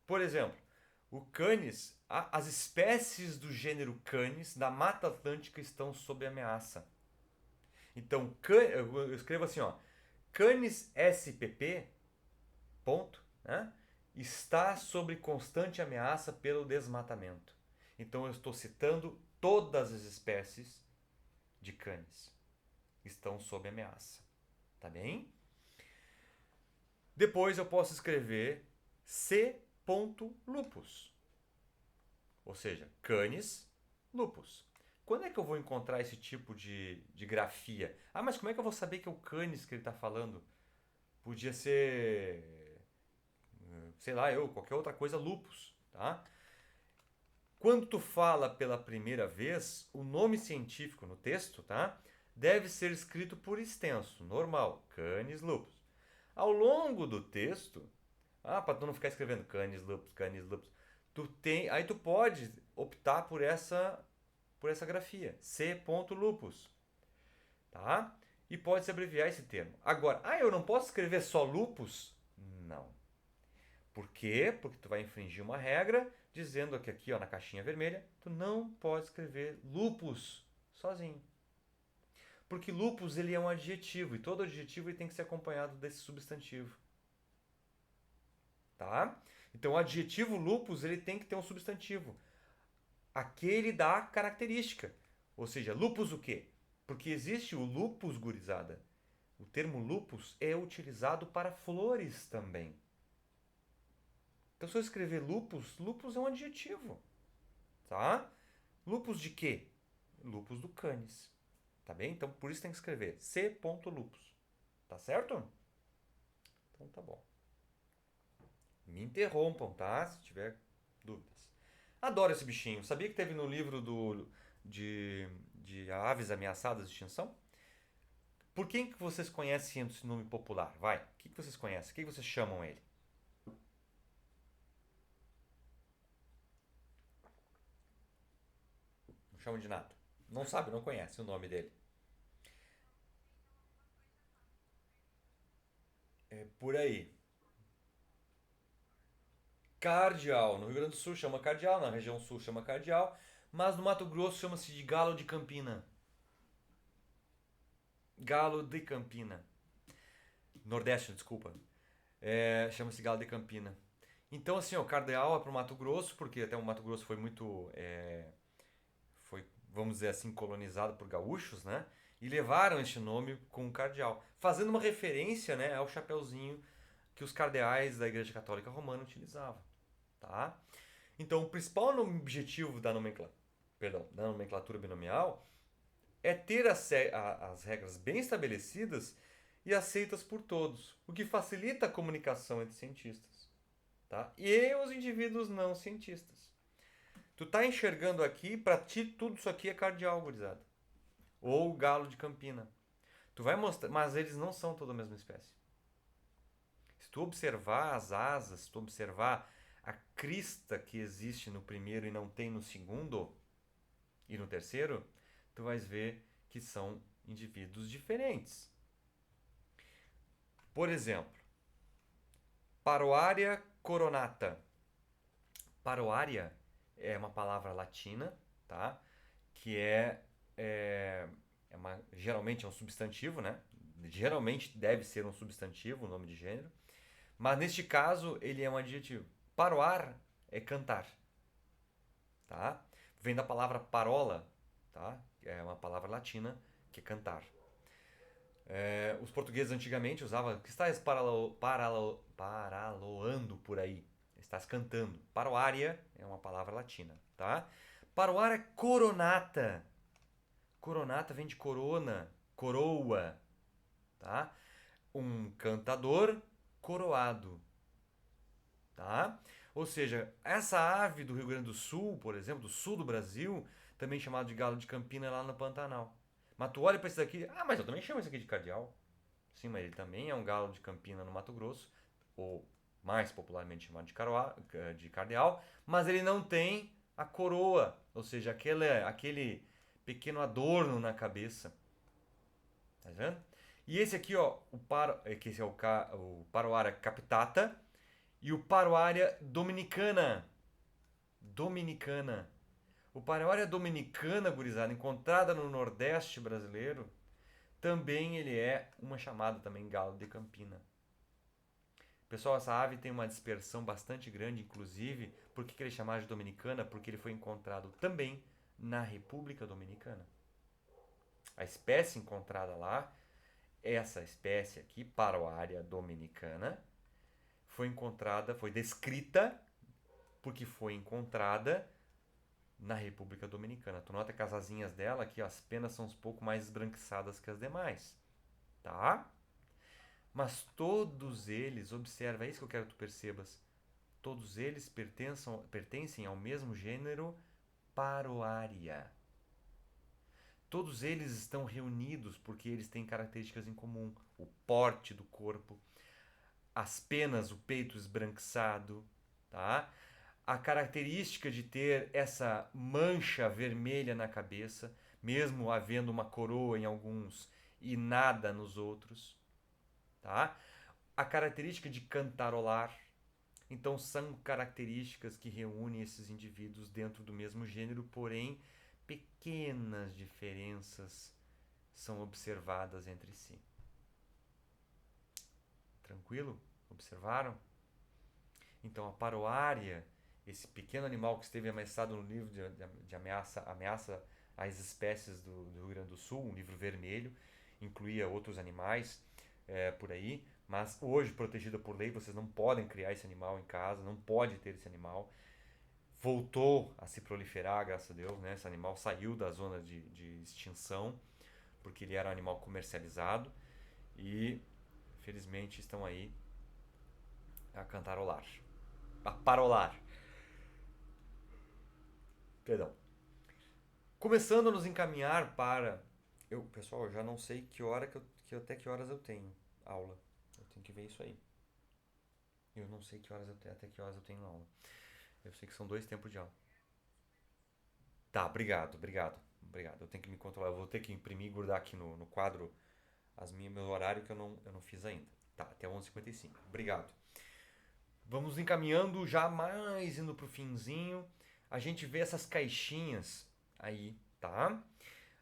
Por exemplo, o Canis, as espécies do gênero Canis da Mata Atlântica estão sob ameaça. Então, eu escrevo assim, ó, Canis spp, ponto, né, está sob constante ameaça pelo desmatamento. Então, eu estou citando todas as espécies de Canis estão sob ameaça, tá bem? Depois eu posso escrever C. lupus, ou seja, Canis lupus. Quando é que eu vou encontrar esse tipo de grafia? Mas como é que eu vou saber que é o Canis que ele está falando? Podia ser, sei lá, qualquer outra coisa, lupus, tá? Quando tu fala pela primeira vez, o nome científico no texto, tá? Deve ser escrito por extenso, normal, Canis lupus. Ao longo do texto, para tu não ficar escrevendo Canis lupus, aí tu pode optar por essa grafia, C. lupus, tá? E pode se abreviar esse termo. Agora, eu não posso escrever só lupus? Não. Por quê? Porque tu vai infringir uma regra dizendo que aqui, ó, na caixinha vermelha, tu não pode escrever lupus sozinho. Porque lupus ele é um adjetivo e todo adjetivo ele tem que ser acompanhado desse substantivo. Tá? Então o adjetivo lupus ele tem que ter um substantivo. Aquele da característica. Ou seja, lupus o quê? Porque existe o lupus gurizada. O termo lupus é utilizado para flores também. Então se eu escrever lupus, lupus é um adjetivo. Tá? Lupus de quê? Lupus do Canis. Tá bem? Então por isso tem que escrever C. lupus. Tá certo? Então tá bom. Me interrompam, tá? Se tiver dúvidas. Adoro esse bichinho. Sabia que teve no livro de aves ameaçadas de extinção? Por quem que vocês conhecem esse nome popular? Vai. O que vocês conhecem? O que vocês chamam ele? Não chamam de nada. Não sabe, não conhece o nome dele. É por aí. Cardeal. No Rio Grande do Sul chama cardeal, na região sul chama cardeal, mas no Mato Grosso chama-se de galo de Campina. Galo de Campina. Nordeste, desculpa. Chama-se galo de Campina. Então, assim, o cardeal é para o Mato Grosso, porque até o Mato Grosso foi muito, foi, vamos dizer assim, colonizado por gaúchos, né? E levaram este nome com o cardeal, fazendo uma referência, né, ao chapeuzinho que os cardeais da Igreja Católica Romana utilizavam, tá? Então, o principal objetivo da nomenclatura binomial é ter as regras bem estabelecidas e aceitas por todos, o que facilita a comunicação entre cientistas, tá? E os indivíduos não cientistas. Tu tá enxergando aqui, pra ti tudo isso aqui é cardeal, gurizada. Ou galo de Campina. Tu vai mostrar, mas eles não são toda a mesma espécie. Se tu observar as asas, se tu observar a crista que existe no primeiro e não tem no segundo e no terceiro, tu vais ver que são indivíduos diferentes. Por exemplo, Paroaria coronata. Paroaria é uma palavra latina, tá? Que geralmente é um substantivo, né? Geralmente deve ser um substantivo, o nome de gênero. Mas neste caso ele é um adjetivo. Paroar é cantar, tá? Vem da palavra parola, tá? É uma palavra latina que é cantar. Os portugueses antigamente usavam que estás paraloando por aí. Estás cantando. Paroária é uma palavra latina, tá? Paroária coronata. Coronata vem de corona, coroa, tá? Um cantador coroado, tá? Ou seja, essa ave do Rio Grande do Sul, por exemplo, do sul do Brasil, também chamado de galo de Campina lá no Pantanal. Mas tu olha para esse daqui, mas eu também chamo esse aqui de cardeal. Sim, mas ele também é um galo de Campina no Mato Grosso, ou mais popularmente chamado de cardeal, mas ele não tem a coroa, ou seja, aquele pequeno adorno na cabeça. Tá vendo? E esse aqui, ó, que esse é o Paroara capitata e o Paroara dominicana. Dominicana. O Paroara dominicana, gurizada, encontrada no Nordeste brasileiro, também ele é uma chamada também galo de Campina. Pessoal, essa ave tem uma dispersão bastante grande, inclusive, por que ele é chamado de dominicana? Porque ele foi encontrado também na República Dominicana. A espécie encontrada lá, essa espécie aqui, Paroara dominicana, foi descrita porque foi encontrada na República Dominicana. Tu nota que as asinhas dela aqui, as penas são um pouco mais esbranquiçadas que as demais, tá? Mas todos eles, observa, é isso que eu quero que tu percebas, todos eles pertencem ao mesmo gênero Paroaria. Todos eles estão reunidos porque eles têm características em comum. O porte do corpo, as penas, o peito esbranquiçado, tá? A característica de ter essa mancha vermelha na cabeça, mesmo havendo uma coroa em alguns e nada nos outros, tá? A característica de cantarolar. Então são características que reúnem esses indivíduos dentro do mesmo gênero, porém pequenas diferenças são observadas entre si. Tranquilo? Observaram? Então a paroária, esse pequeno animal que esteve ameaçado no livro de ameaça às espécies do Rio Grande do Sul, um livro vermelho, incluía outros animais por aí, mas hoje protegida por lei, vocês não podem criar esse animal em casa, não pode ter esse animal. Voltou a se proliferar, graças a Deus, né? Esse animal saiu da zona de extinção, porque ele era um animal comercializado e felizmente estão aí a cantarolar, a parolar. Perdão. Começando a nos encaminhar para... pessoal, eu já não sei até que horas eu tenho aula. Eu tenho que ver isso aí. Eu não sei até que horas eu tenho aula. Eu sei que são 2 tempos de aula. Tá, obrigado. Eu tenho que me controlar. Eu vou ter que imprimir e grudar aqui no quadro meu horário que eu não fiz ainda. Tá, até 11h55. Obrigado. Vamos encaminhando já mais indo pro finzinho. A gente vê essas caixinhas aí, tá?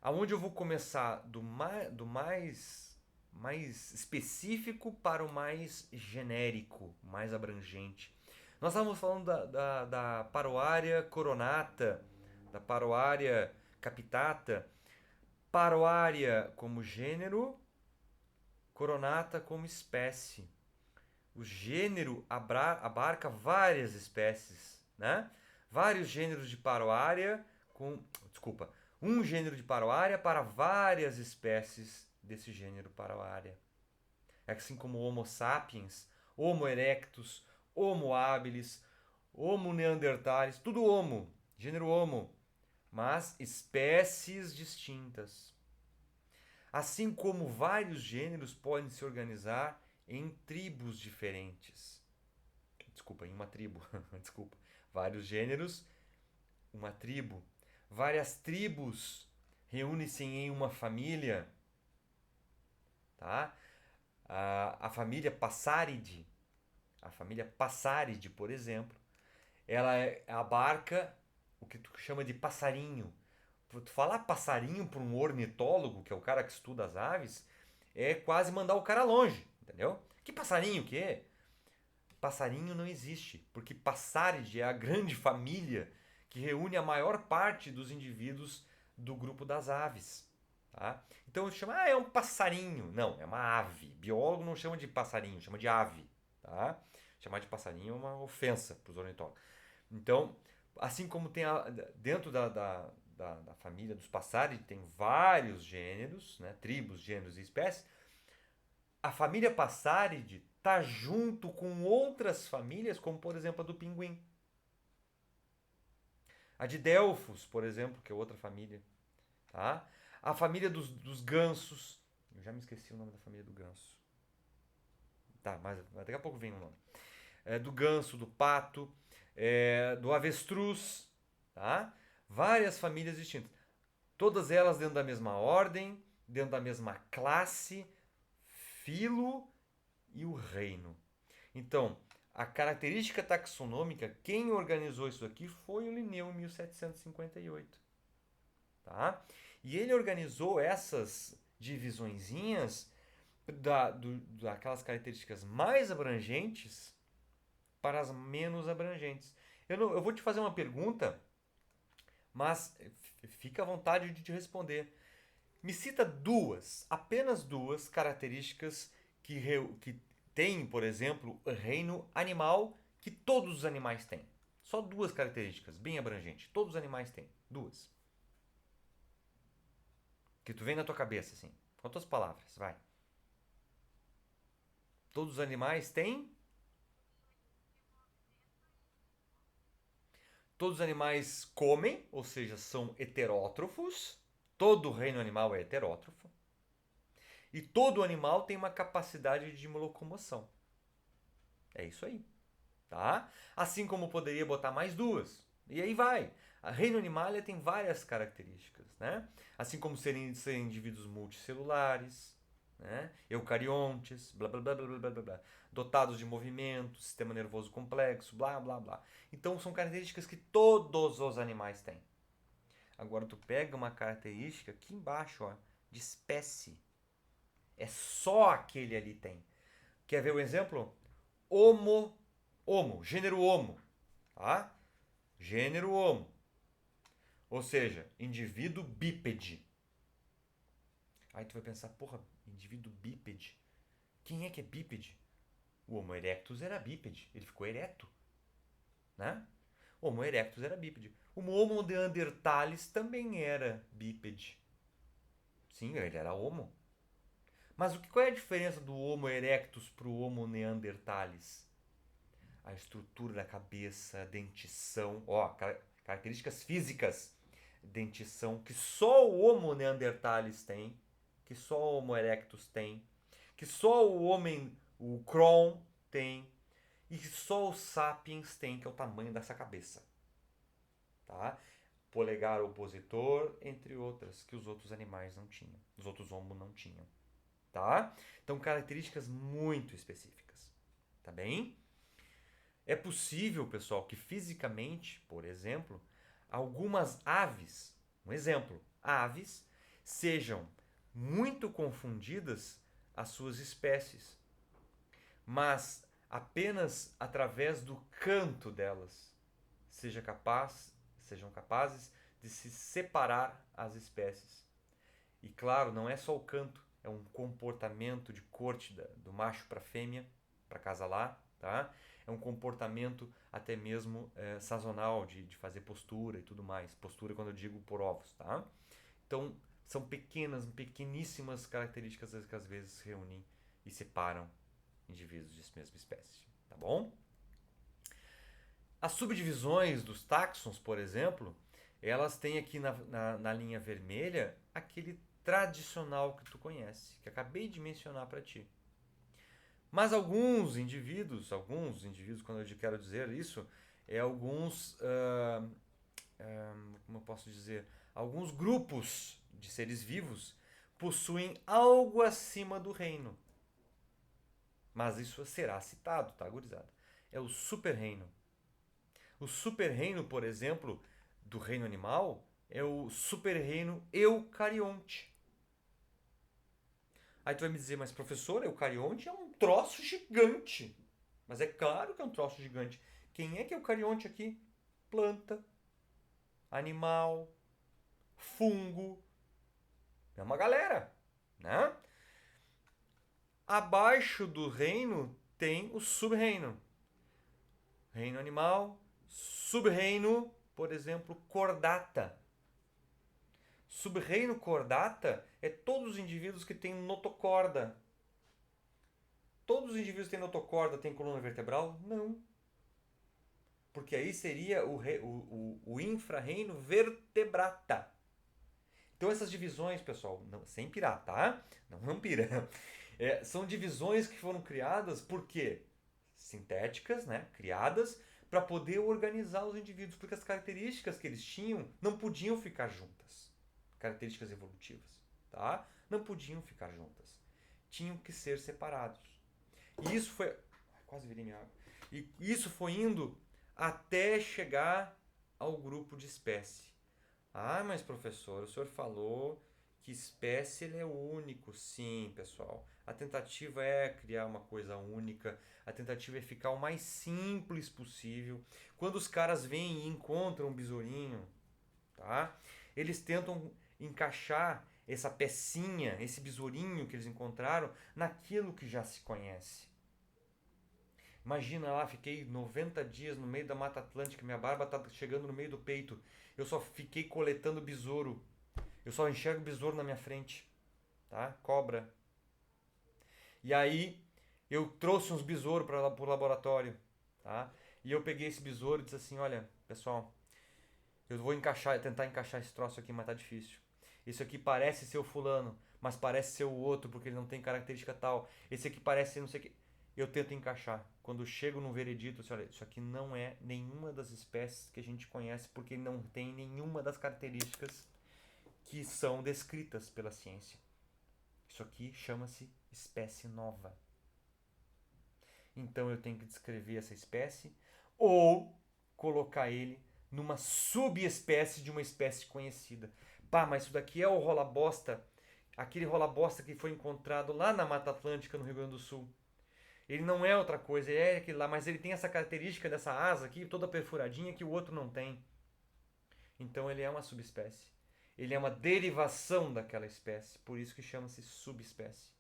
Aonde eu vou começar do mais específico para o mais genérico, mais abrangente. Nós estávamos falando da Paroaria coronata, da Paroaria capitata, Paroaria como gênero, coronata como espécie. O gênero abarca várias espécies, né? Vários gêneros de Paroaria um gênero de Paroaria para várias espécies desse gênero Paroaria. É assim como Homo sapiens, Homo erectus, Homo habilis, Homo neanderthalis, tudo Homo, gênero Homo, mas espécies distintas. Assim como vários gêneros podem se organizar em tribos diferentes. Em uma tribo. Vários gêneros, uma tribo. Várias tribos reúnem-se em uma família. Tá? A família Passaride, por exemplo, ela abarca o que tu chama de passarinho. Tu falar passarinho para um ornitólogo, que é o cara que estuda as aves, é quase mandar o cara longe, entendeu? Que passarinho que é? Passarinho não existe, porque Passaride é a grande família que reúne a maior parte dos indivíduos do grupo das aves. Tá? Então chama, é um passarinho. Não, é uma ave. Biólogo não chama de passarinho, chama de ave. Tá? Chamar de passarinho é uma ofensa para os ornitólogos. Então, assim como tem dentro da família dos Passaride, tem vários gêneros, né? Tribos, gêneros e espécies. A família Passaride está junto com outras famílias, como por exemplo a do pinguim. A de Delfos, por exemplo, que é outra família. Tá? A família dos gansos. Eu já me esqueci o nome da família do ganso. Tá, mas daqui a pouco vem o nome. Do ganso, do pato, do avestruz. Tá? Várias famílias distintas. Todas elas dentro da mesma ordem, dentro da mesma classe, filo e o reino. Então, a característica taxonômica, quem organizou isso aqui foi o Linneu em 1758. Tá? E ele organizou essas divisõezinhas daquelas características mais abrangentes para as menos abrangentes. Eu vou te fazer uma pergunta, mas fica à vontade de te responder. Me cita apenas duas características que tem, por exemplo, o reino animal que todos os animais têm. Só duas características, bem abrangentes. Todos os animais têm. Duas. Que tu vem na tua cabeça, assim. Com as tuas palavras, vai. Todos os animais têm? Todos os animais comem, ou seja, são heterótrofos. Todo o reino animal é heterótrofo. E todo animal tem uma capacidade de locomoção. É isso aí. Tá? Assim como poderia botar mais duas. E aí vai. A reino animalia tem várias características, né? Assim como serem indivíduos multicelulares, né? Eucariontes, blá blá blá blá blá blá blá, dotados de movimento, sistema nervoso complexo, blá blá blá. Então são características que todos os animais têm. Agora tu pega uma característica aqui embaixo, ó, de espécie. É só aquele ali tem. Quer ver o exemplo? Gênero Homo, tá? Gênero Homo. Ou seja, indivíduo bípede. Aí tu vai pensar, porra, indivíduo bípede. Quem é que é bípede? O Homo erectus era bípede, ele ficou ereto, né? O Homo erectus era bípede. O Homo neanderthalis também era bípede. Sim, ele era Homo. Mas qual é a diferença do Homo erectus para o Homo neanderthalis? A estrutura da cabeça, a dentição, características físicas. Dentição que só o Homo neanderthalis tem, que só o Homo erectus tem, que só o Kron tem e que só o Sapiens tem, que é o tamanho dessa cabeça. Tá? Polegar opositor, entre outras, que os outros animais não tinham, os outros Homo não tinham. Tá? Então, características muito específicas. Tá bem? É possível, pessoal, que fisicamente, por exemplo, algumas aves, um exemplo, aves, sejam muito confundidas as suas espécies, mas apenas através do canto delas sejam capazes de se separar as espécies. E claro, não é só o canto, é um comportamento de corte do macho para a fêmea, para acasalar, tá? É um comportamento até mesmo sazonal, de fazer postura e tudo mais. Postura quando eu digo por ovos, tá? Então, são pequeníssimas características que às vezes se reúnem e separam indivíduos de mesma espécie, tá bom? As subdivisões dos táxons, por exemplo, elas têm aqui na linha vermelha aquele tradicional que tu conhece, que acabei de mencionar para ti. Mas alguns indivíduos, quando eu quero dizer isso, como eu posso dizer, alguns grupos de seres vivos possuem algo acima do reino. Mas isso será citado, tá, gurizada? É o super-reino. O super-reino, por exemplo, do reino animal, é o super-reino eucarionte. Aí tu vai me dizer, mas professor, eucarionte é um troço gigante. Mas é claro que é um troço gigante. Quem é que é eucarionte aqui? Planta, animal, fungo. É uma galera, né? Abaixo do reino tem o sub-reino. Reino animal, sub-reino, por exemplo, cordata. Sub-reino cordata é todos os indivíduos que têm notocorda. todos os indivíduos têm notocorda, têm coluna vertebral? Não. Porque aí seria o infra-reino vertebrata. Então essas divisões, pessoal, não, sem pirar, tá? Não pira. São divisões que foram criadas por quê? Sintéticas, né? Criadas para poder organizar os indivíduos, porque as características que eles tinham não podiam ficar juntas. Características evolutivas, tá? Não podiam ficar juntas. Tinham que ser separados. E isso foi... Quase virei minha água. E isso foi indo até chegar ao grupo de espécie. Ah, mas professor, o senhor falou que espécie ele é único. Sim, pessoal. A tentativa é criar uma coisa única. A tentativa é ficar o mais simples possível. Quando os caras vêm e encontram um besourinho, tá? Eles tentam encaixar essa pecinha, esse besourinho que eles encontraram, naquilo que já se conhece. Imagina lá, fiquei 90 dias no meio da Mata Atlântica, minha barba tá chegando no meio do peito. Eu só fiquei coletando besouro. Eu só enxergo besouro na minha frente, tá? Cobra. E aí eu trouxe uns besouros para o laboratório, tá? E eu peguei esse besouro e disse assim, olha, pessoal, eu vou tentar encaixar esse troço aqui, mas tá difícil. Isso aqui parece ser o fulano, mas parece ser o outro porque ele não tem característica tal. Esse aqui parece ser não sei o que. Eu tento encaixar. Quando chego no veredito, eu olha, isso aqui não é nenhuma das espécies que a gente conhece porque ele não tem nenhuma das características que são descritas pela ciência. Isso aqui chama-se espécie nova. Então eu tenho que descrever essa espécie ou colocar ele numa subespécie de uma espécie conhecida. Pá, mas isso daqui é o rola-bosta, aquele rola-bosta que foi encontrado lá na Mata Atlântica, no Rio Grande do Sul. Ele não é outra coisa, ele é aquele lá, mas ele tem essa característica dessa asa aqui, toda perfuradinha, que o outro não tem. Então ele é uma subespécie. Ele é uma derivação daquela espécie, por isso que chama-se subespécie.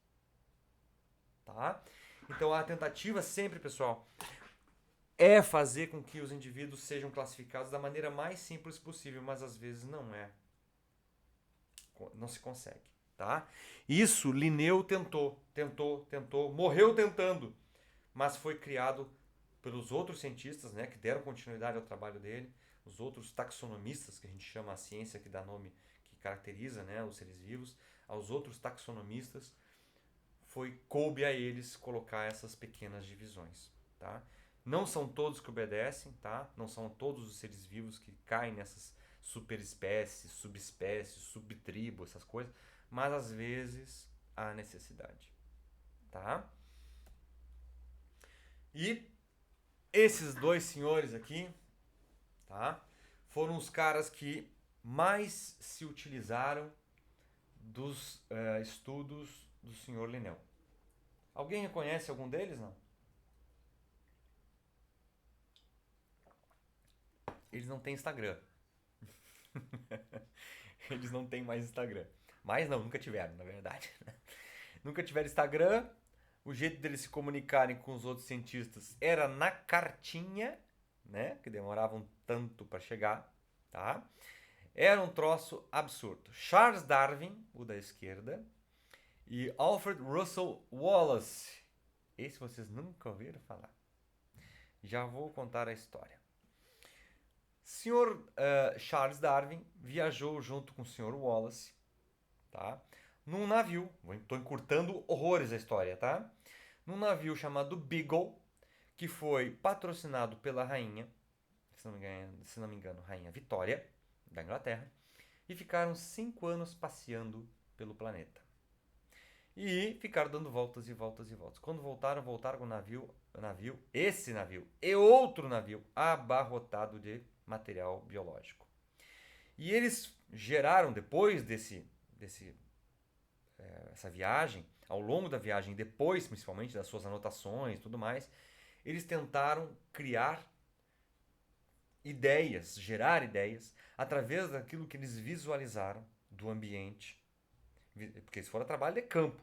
Tá? Então a tentativa sempre, pessoal, é fazer com que os indivíduos sejam classificados da maneira mais simples possível, mas às vezes não é. Não se consegue, tá? Isso Linneu tentou, morreu tentando, mas foi criado pelos outros cientistas, né, que deram continuidade ao trabalho dele, os outros taxonomistas, que a gente chama a ciência que dá nome, que caracteriza, né, os seres vivos, aos outros taxonomistas, coube a eles colocar essas pequenas divisões, tá? Não são todos que obedecem, tá? Não são todos os seres vivos que caem nessas superespécies, subespécies, subtribo, essas coisas, mas às vezes há necessidade, tá? E esses dois senhores aqui, tá? Foram os caras que mais se utilizaram dos estudos do senhor Linneu. Alguém reconhece algum deles, não? Eles não têm Instagram. Eles não têm mais Instagram. Mas não, nunca tiveram, na verdade. Nunca tiveram Instagram. O jeito deles se comunicarem com os outros cientistas era na cartinha, né? Que demoravam tanto para chegar, tá? Era um troço absurdo. Charles Darwin, o da esquerda, e Alfred Russel Wallace. Esse vocês nunca ouviram falar. Já vou contar a história. Sr. Charles Darwin viajou junto com o Sr. Wallace, tá? Num navio, estou encurtando horrores a história, tá? Num navio chamado Beagle, que foi patrocinado pela rainha, se não me engano, rainha Vitória, da Inglaterra, e ficaram 5 anos passeando pelo planeta. E ficaram dando voltas e voltas e voltas. Quando voltaram com esse navio e outro navio abarrotado de material biológico. E eles geraram, depois essa viagem, ao longo da viagem, depois principalmente das suas anotações e tudo mais, eles tentaram criar ideias, gerar ideias, através daquilo que eles visualizaram do ambiente, porque eles foram a trabalho de campo,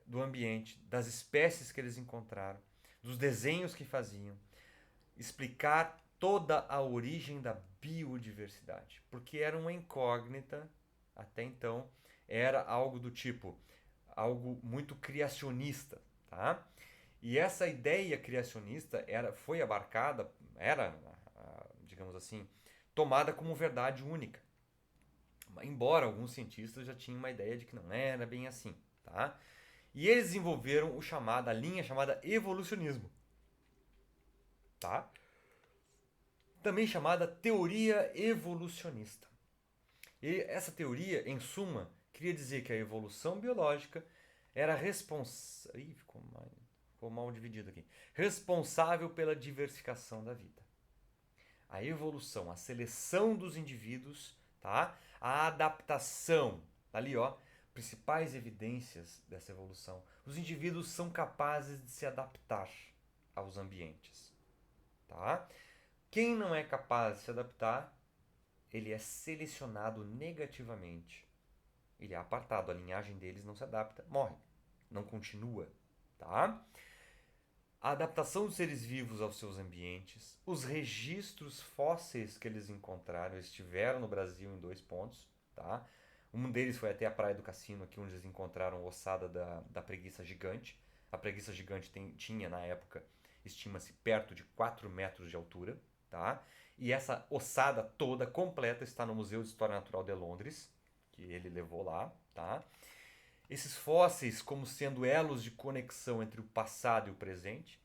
do ambiente, das espécies que eles encontraram, dos desenhos que faziam, explicar toda a origem da biodiversidade, porque era uma incógnita até então, era algo do tipo, algo muito criacionista, tá? E essa ideia criacionista foi abarcada, digamos assim, tomada como verdade única. Embora alguns cientistas já tinham uma ideia de que não era bem assim, tá? E eles desenvolveram a linha chamada evolucionismo, tá? Também chamada teoria evolucionista. E essa teoria, em suma, queria dizer que a evolução biológica era responsável. Ih, ficou mal dividido aqui. Responsável pela diversificação da vida. A evolução, a seleção dos indivíduos, tá? A adaptação. Ali, ó, principais evidências dessa evolução. Os indivíduos são capazes de se adaptar aos ambientes, tá? Quem não é capaz de se adaptar, ele é selecionado negativamente. Ele é apartado, a linhagem deles não se adapta, morre, não continua, tá? A adaptação dos seres vivos aos seus ambientes, os registros fósseis que eles encontraram, eles estiveram no Brasil em 2 pontos, tá? Um deles foi até a Praia do Cassino, aqui onde eles encontraram a ossada da preguiça gigante. A preguiça gigante tinha, na época, estima-se perto de 4 metros de altura, tá? E essa ossada toda, completa, está no Museu de História Natural de Londres, que ele levou lá, tá? Esses fósseis como sendo elos de conexão entre o passado e o presente,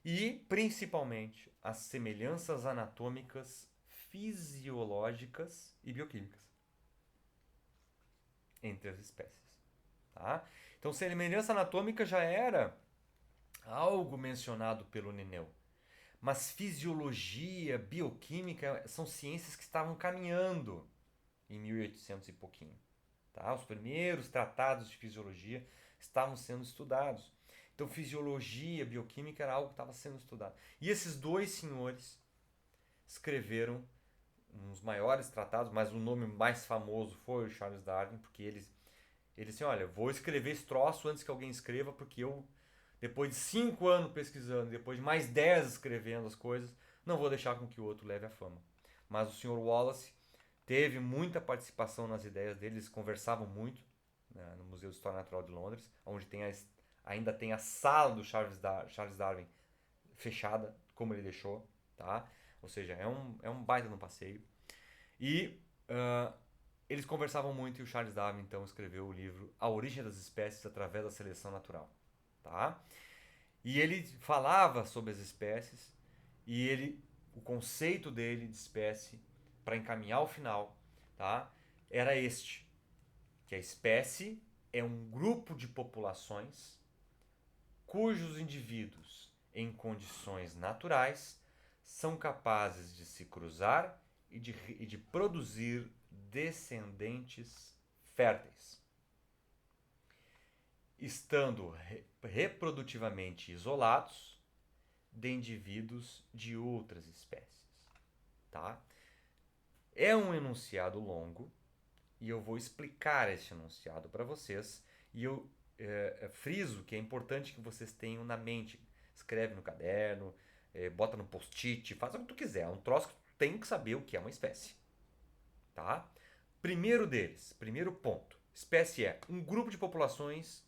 e, principalmente, as semelhanças anatômicas, fisiológicas e bioquímicas entre as espécies, tá? Então, semelhança anatômica já era algo mencionado pelo Linneu. Mas fisiologia, bioquímica são ciências que estavam caminhando em 1800 e pouquinho. Tá? Os primeiros tratados de fisiologia estavam sendo estudados. Então, fisiologia, bioquímica era algo que estava sendo estudado. E esses dois senhores escreveram uns maiores tratados, mas o nome mais famoso foi o Charles Darwin, porque ele disse, olha, vou escrever esse troço antes que alguém escreva, porque eu, depois de 5 anos pesquisando, depois de mais 10 escrevendo as coisas, não vou deixar com que o outro leve a fama. Mas o Sr. Wallace teve muita participação nas ideias dele, eles conversavam muito, né, no Museu de História Natural de Londres, onde ainda tem a sala do Charles Darwin fechada, como ele deixou, tá? Ou seja, é um baita no passeio. E eles conversavam muito e o Charles Darwin então escreveu o livro A Origem das Espécies através da Seleção Natural, tá? E ele falava sobre as espécies e o conceito dele de espécie para encaminhar o final, tá? Era este, que a espécie é um grupo de populações cujos indivíduos em condições naturais são capazes de se cruzar e de produzir descendentes férteis, estando reprodutivamente isolados de indivíduos de outras espécies, tá? É um enunciado longo e eu vou explicar esse enunciado para vocês e eu friso que é importante que vocês tenham na mente. Escreve no caderno, bota no post-it, faz o que tu quiser. É um troço que tu tem que saber o que é uma espécie, tá? Primeiro deles, primeiro ponto. Espécie é um grupo de populações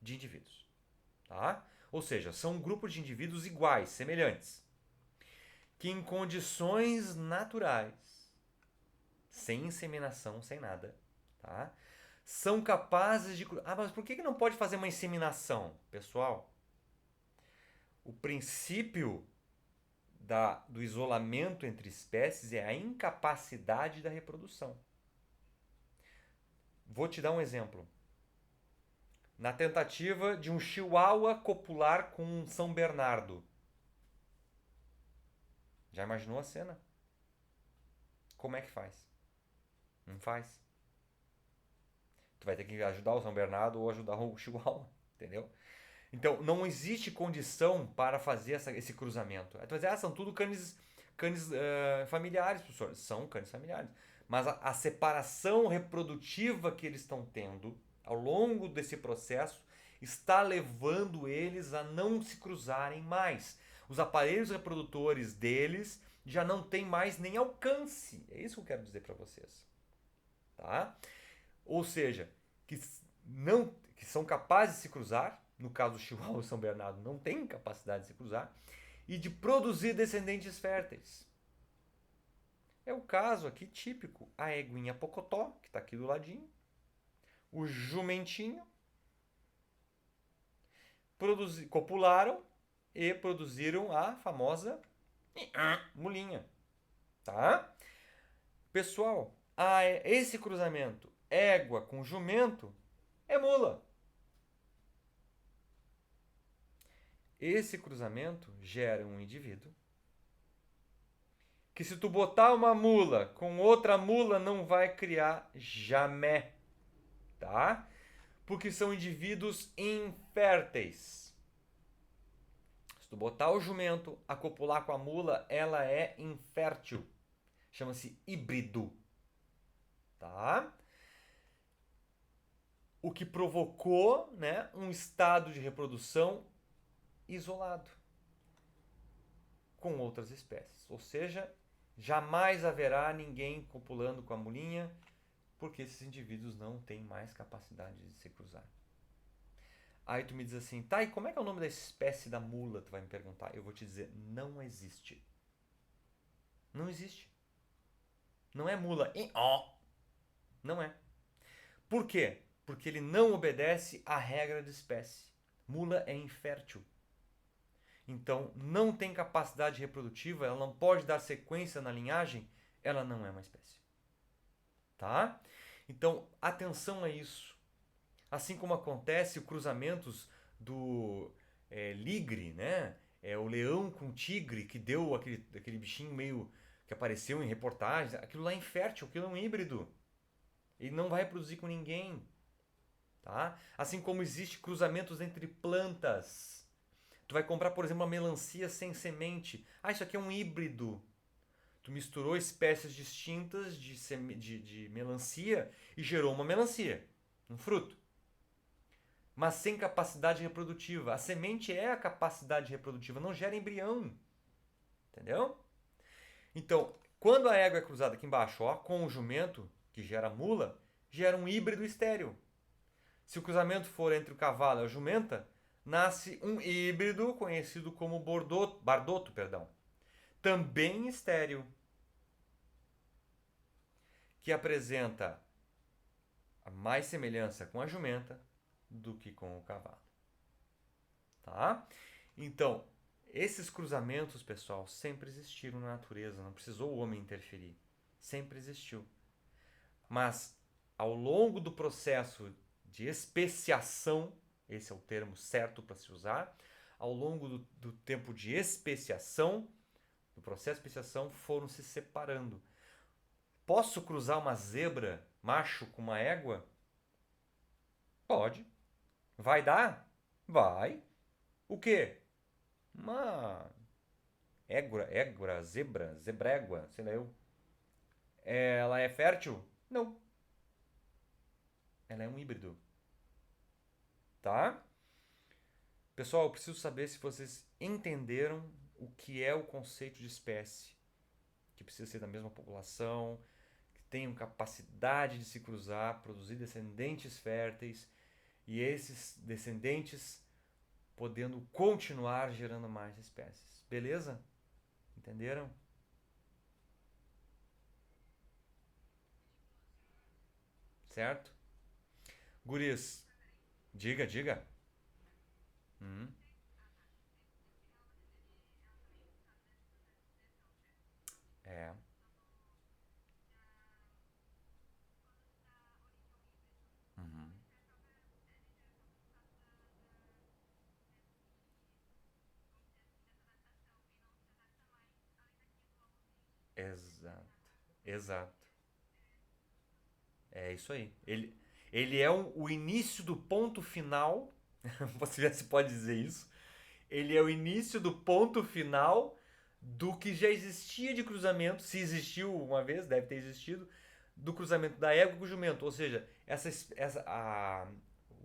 de indivíduos, tá? Ou seja, são um grupo de indivíduos iguais, semelhantes, que em condições naturais, sem inseminação, sem nada, tá? São capazes de... Ah, mas por que não pode fazer uma inseminação? Pessoal, o princípio do isolamento entre espécies é a incapacidade da reprodução. Vou te dar um exemplo. Na tentativa de um chihuahua copular com um São Bernardo. Já imaginou a cena? Como é que faz? Não faz. Tu vai ter que ajudar o São Bernardo ou ajudar o chihuahua, entendeu? Então, não existe condição para fazer esse cruzamento. Tu vai dizer, são tudo cães familiares, professor. São cães familiares. Mas a separação reprodutiva que eles estão tendo ao longo desse processo está levando eles a não se cruzarem mais. Os aparelhos reprodutores deles já não têm mais nem alcance. É isso que eu quero dizer para vocês. Tá? Ou seja, que são capazes de se cruzar, no caso do Chihuahua e São Bernardo não tem capacidade de se cruzar, e de produzir descendentes férteis. É o caso aqui típico, a eguinha Pocotó, que está aqui do ladinho, o jumentinho, copularam e produziram a famosa mulinha. Tá? Pessoal, esse cruzamento égua com jumento é mula. Esse cruzamento gera um indivíduo que, se tu botar uma mula com outra mula, não vai criar jamais, tá? Porque são indivíduos inférteis. Se tu botar o jumento a copular com a mula, ela é infértil. Chama-se híbrido, tá? O que provocou, né, um estado de reprodução isolado com outras espécies. Ou seja, jamais haverá ninguém copulando com a mulinha, porque esses indivíduos não têm mais capacidade de se cruzar. Aí tu me diz assim, tá, e como é que é o nome da espécie da mula? Tu vai me perguntar. Eu vou te dizer, não existe. Não existe. Não é mula. Não é. Por quê? Porque ele não obedece à regra de espécie. Mula é infértil. Então, não tem capacidade reprodutiva, ela não pode dar sequência na linhagem, ela não é uma espécie. Tá? Então, atenção a isso. Assim como acontece os cruzamentos do ligre, né? O leão com tigre, que deu aquele bichinho meio que apareceu em reportagens. Aquilo lá é infértil, aquilo é um híbrido. Ele não vai reproduzir com ninguém. Tá? Assim como existe cruzamentos entre plantas. Tu vai comprar, por exemplo, uma melancia sem semente. Ah, isso aqui é um híbrido. Tu misturou espécies distintas de melancia e gerou uma melancia, um fruto. Mas sem capacidade reprodutiva. A semente é a capacidade reprodutiva, não gera embrião. Entendeu? Então, quando a égua é cruzada aqui embaixo, ó, com o jumento, que gera mula, gera um híbrido estéril. Se o cruzamento for entre o cavalo e a jumenta, nasce um híbrido conhecido como bardoto, também estéril, que apresenta mais semelhança com a jumenta do que com o cavalo. Tá? Então, esses cruzamentos, pessoal, sempre existiram na natureza, não precisou o homem interferir. Sempre existiu. Mas, ao longo do processo de especiação, esse é o termo certo para se usar, ao longo do tempo de especiação, do processo de especiação, foram se separando. Posso cruzar uma zebra macho com uma égua? Pode. Vai dar? Vai. O quê? Uma zebrégua, sei lá eu. Ela é fértil? Não. Ela é um híbrido. Tá? Pessoal, eu preciso saber se vocês entenderam o que é o conceito de espécie. Que precisa ser da mesma população, que tenham capacidade de se cruzar, produzir descendentes férteis, e esses descendentes podendo continuar gerando mais espécies. Beleza? Entenderam? Certo? Guris, diga. Hum, é, uhum, exato, exato. É isso aí. Ele é o início do ponto final. Você já se pode dizer isso. Ele é o início do ponto final do que já existia de cruzamento, se existiu uma vez, deve ter existido, do cruzamento da égua com o jumento. Ou seja,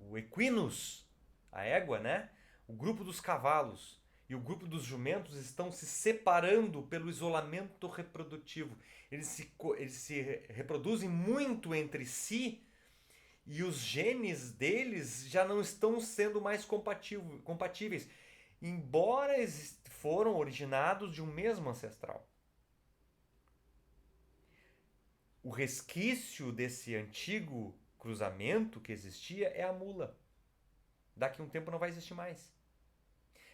o equinus, a égua, né? O grupo dos cavalos e o grupo dos jumentos estão se separando pelo isolamento reprodutivo. Eles se reproduzem muito entre si E os genes deles já não estão sendo mais compatíveis, embora foram originados de um mesmo ancestral. O resquício desse antigo cruzamento que existia é a mula. Daqui a um tempo não vai existir mais.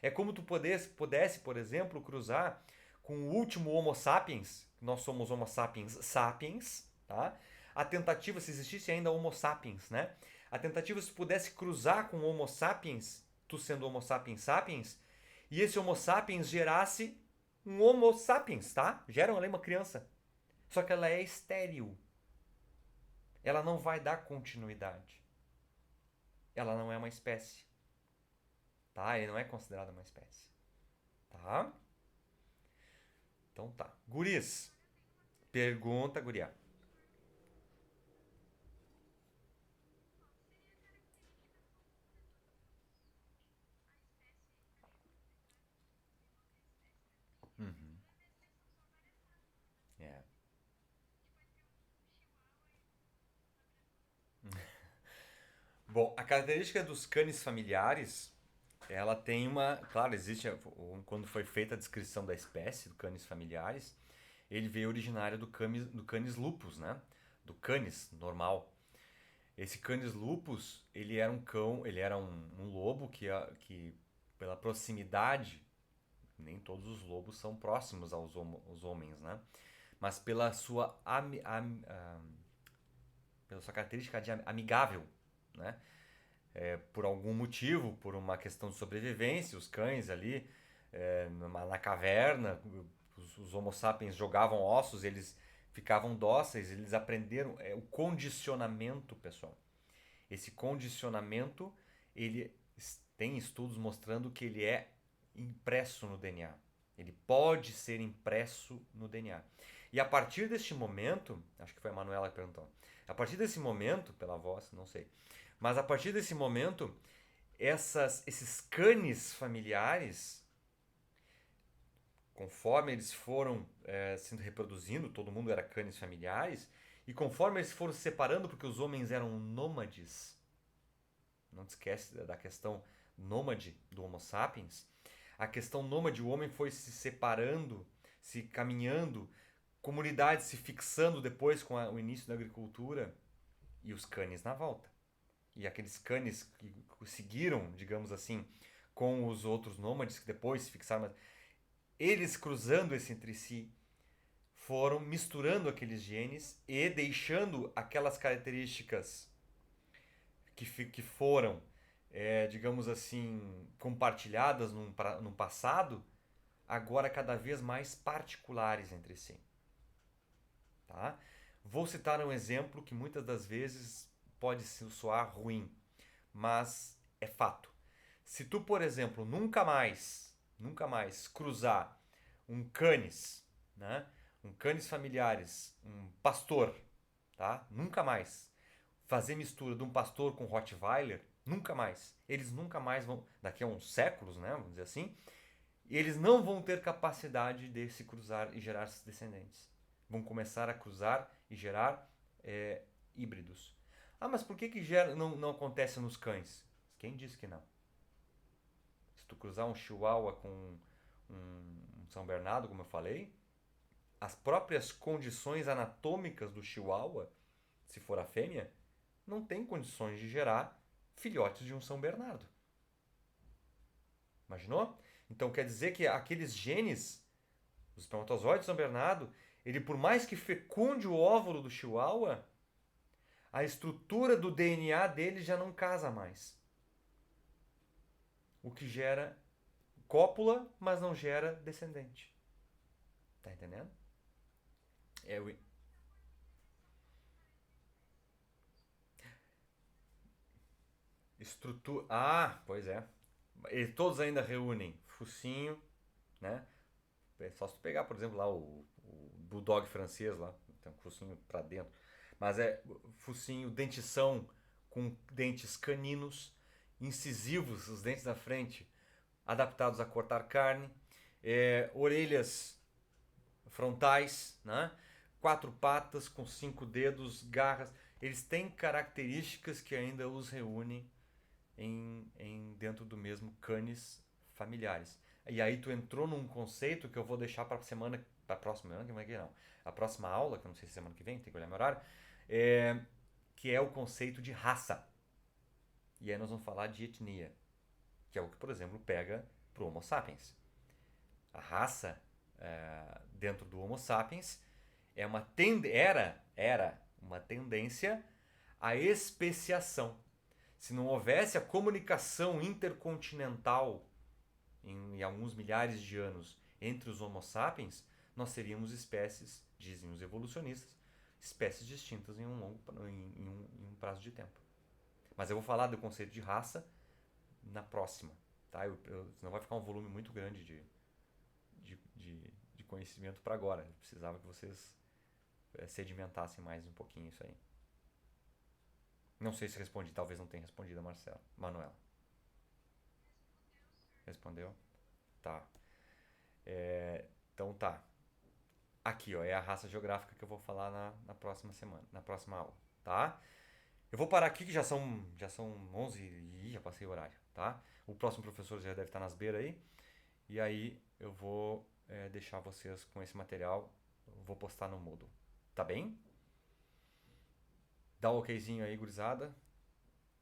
É como tu pudesse, por exemplo, cruzar com o último Homo sapiens, nós somos Homo sapiens sapiens, tá? A tentativa, se existisse ainda Homo sapiens, né? A tentativa, se pudesse cruzar com Homo sapiens, tu sendo Homo sapiens sapiens, e esse Homo sapiens gerasse um Homo sapiens, tá? Gera ali uma criança. Só que ela é estéril. Ela não vai dar continuidade. Ela não é uma espécie. Tá? Ele não é considerado uma espécie. Tá? Então tá. Guris. Pergunta, guria. Uhum. É. Bom, a característica dos canes familiares, ela tem uma... Claro, existe... Quando foi feita a descrição da espécie, do canis familiares, ele veio originário do canis lupus, né? Do canis normal. Esse canis lupus, ele era um cão, ele era um lobo que, pela proximidade, nem todos os lobos são próximos aos homens, né? Mas pela sua característica de amigável, né? Por algum motivo, por uma questão de sobrevivência, os cães ali na caverna, os Homo sapiens jogavam ossos, eles ficavam dóceis, eles aprenderam o condicionamento, pessoal. Esse condicionamento, ele tem estudos mostrando que ele é impresso no DNA. Ele pode ser impresso no DNA. E a partir deste momento, acho que foi a Manuela que perguntou, a partir desse momento, pela voz, não sei, mas a partir desse momento, esses canes familiares, conforme eles foram sendo reproduzindo, todo mundo era canes familiares, e conforme eles foram se separando, porque os homens eram nômades, não te esquece da questão nômade do Homo sapiens, a questão nômade, o homem foi se separando, se caminhando, comunidades se fixando depois com o início da agricultura, e os canes na volta. E aqueles canes que seguiram, digamos assim, com os outros nômades que depois se fixaram, eles cruzando esse entre si, foram misturando aqueles genes e deixando aquelas características que foram, digamos assim, compartilhadas num passado, agora cada vez mais particulares entre si. Tá? Vou citar um exemplo que muitas das vezes pode soar ruim, mas é fato. Se tu, por exemplo, nunca mais cruzar um canis, né? Um canis familiares, um pastor, tá? Nunca mais fazer mistura de um pastor com Rottweiler, nunca mais. Eles nunca mais vão, daqui a uns séculos, né, vamos dizer assim, eles não vão ter capacidade de se cruzar e gerar descendentes. Vão começar a cruzar e gerar híbridos. Ah, mas por que não acontece nos cães? Quem disse que não? Se tu cruzar um Chihuahua com um São Bernardo, como eu falei, as próprias condições anatômicas do Chihuahua, se for a fêmea, não tem condições de gerar filhotes de um São Bernardo. Imaginou? Então quer dizer que aqueles genes, os espermatozoides de São Bernardo, ele por mais que fecunde o óvulo do Chihuahua, a estrutura do DNA dele já não casa mais. O que gera cópula, mas não gera descendente. Tá entendendo? Estrutura. Ah, pois é. E todos ainda reúnem focinho, né? É só se tu pegar, por exemplo, lá o Bulldog francês lá, tem um focinho pra dentro. Mas é focinho, dentição com dentes caninos, incisivos, os dentes da frente, adaptados a cortar carne, orelhas frontais, né? Quatro patas com cinco dedos, garras. eles têm características que ainda os reúnem dentro do mesmo canis familiares. E aí tu entrou num conceito que eu vou deixar para para próxima semana, que não, a próxima aula, que eu não sei se é semana que vem, tem que olhar meu horário, que é o conceito de raça. E aí nós vamos falar de etnia, que é o que, por exemplo, pega pro Homo sapiens. A raça dentro do Homo sapiens é era uma tendência à especiação. Se não houvesse a comunicação intercontinental em alguns milhares de anos entre os Homo sapiens, nós seríamos espécies, dizem os evolucionistas, espécies distintas em um prazo de tempo. Mas eu vou falar do conceito de raça na próxima, tá? Senão vai ficar um volume muito grande de conhecimento para agora. Eu precisava que vocês sedimentassem mais um pouquinho isso aí. Não sei se respondi, talvez não tenha respondido a Manuela. Respondeu? Tá. Então tá. Aqui, ó, é a raça geográfica que eu vou falar na próxima semana, na próxima aula, tá? Eu vou parar aqui que já são 11 e já passei o horário, tá? O próximo professor já deve estar nas beiras aí. E aí eu vou deixar vocês com esse material, vou postar no Moodle, tá bem? Dá um okzinho aí, gurizada.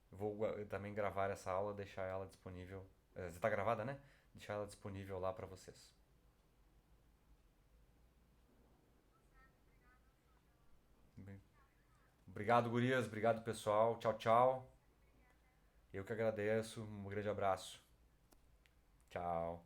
Vou também gravar essa aula, deixar ela disponível. Já está gravada, né? Deixar ela disponível lá para vocês. Obrigado, gurias. Obrigado, pessoal. Tchau, tchau. Eu que agradeço. Um grande abraço. Tchau.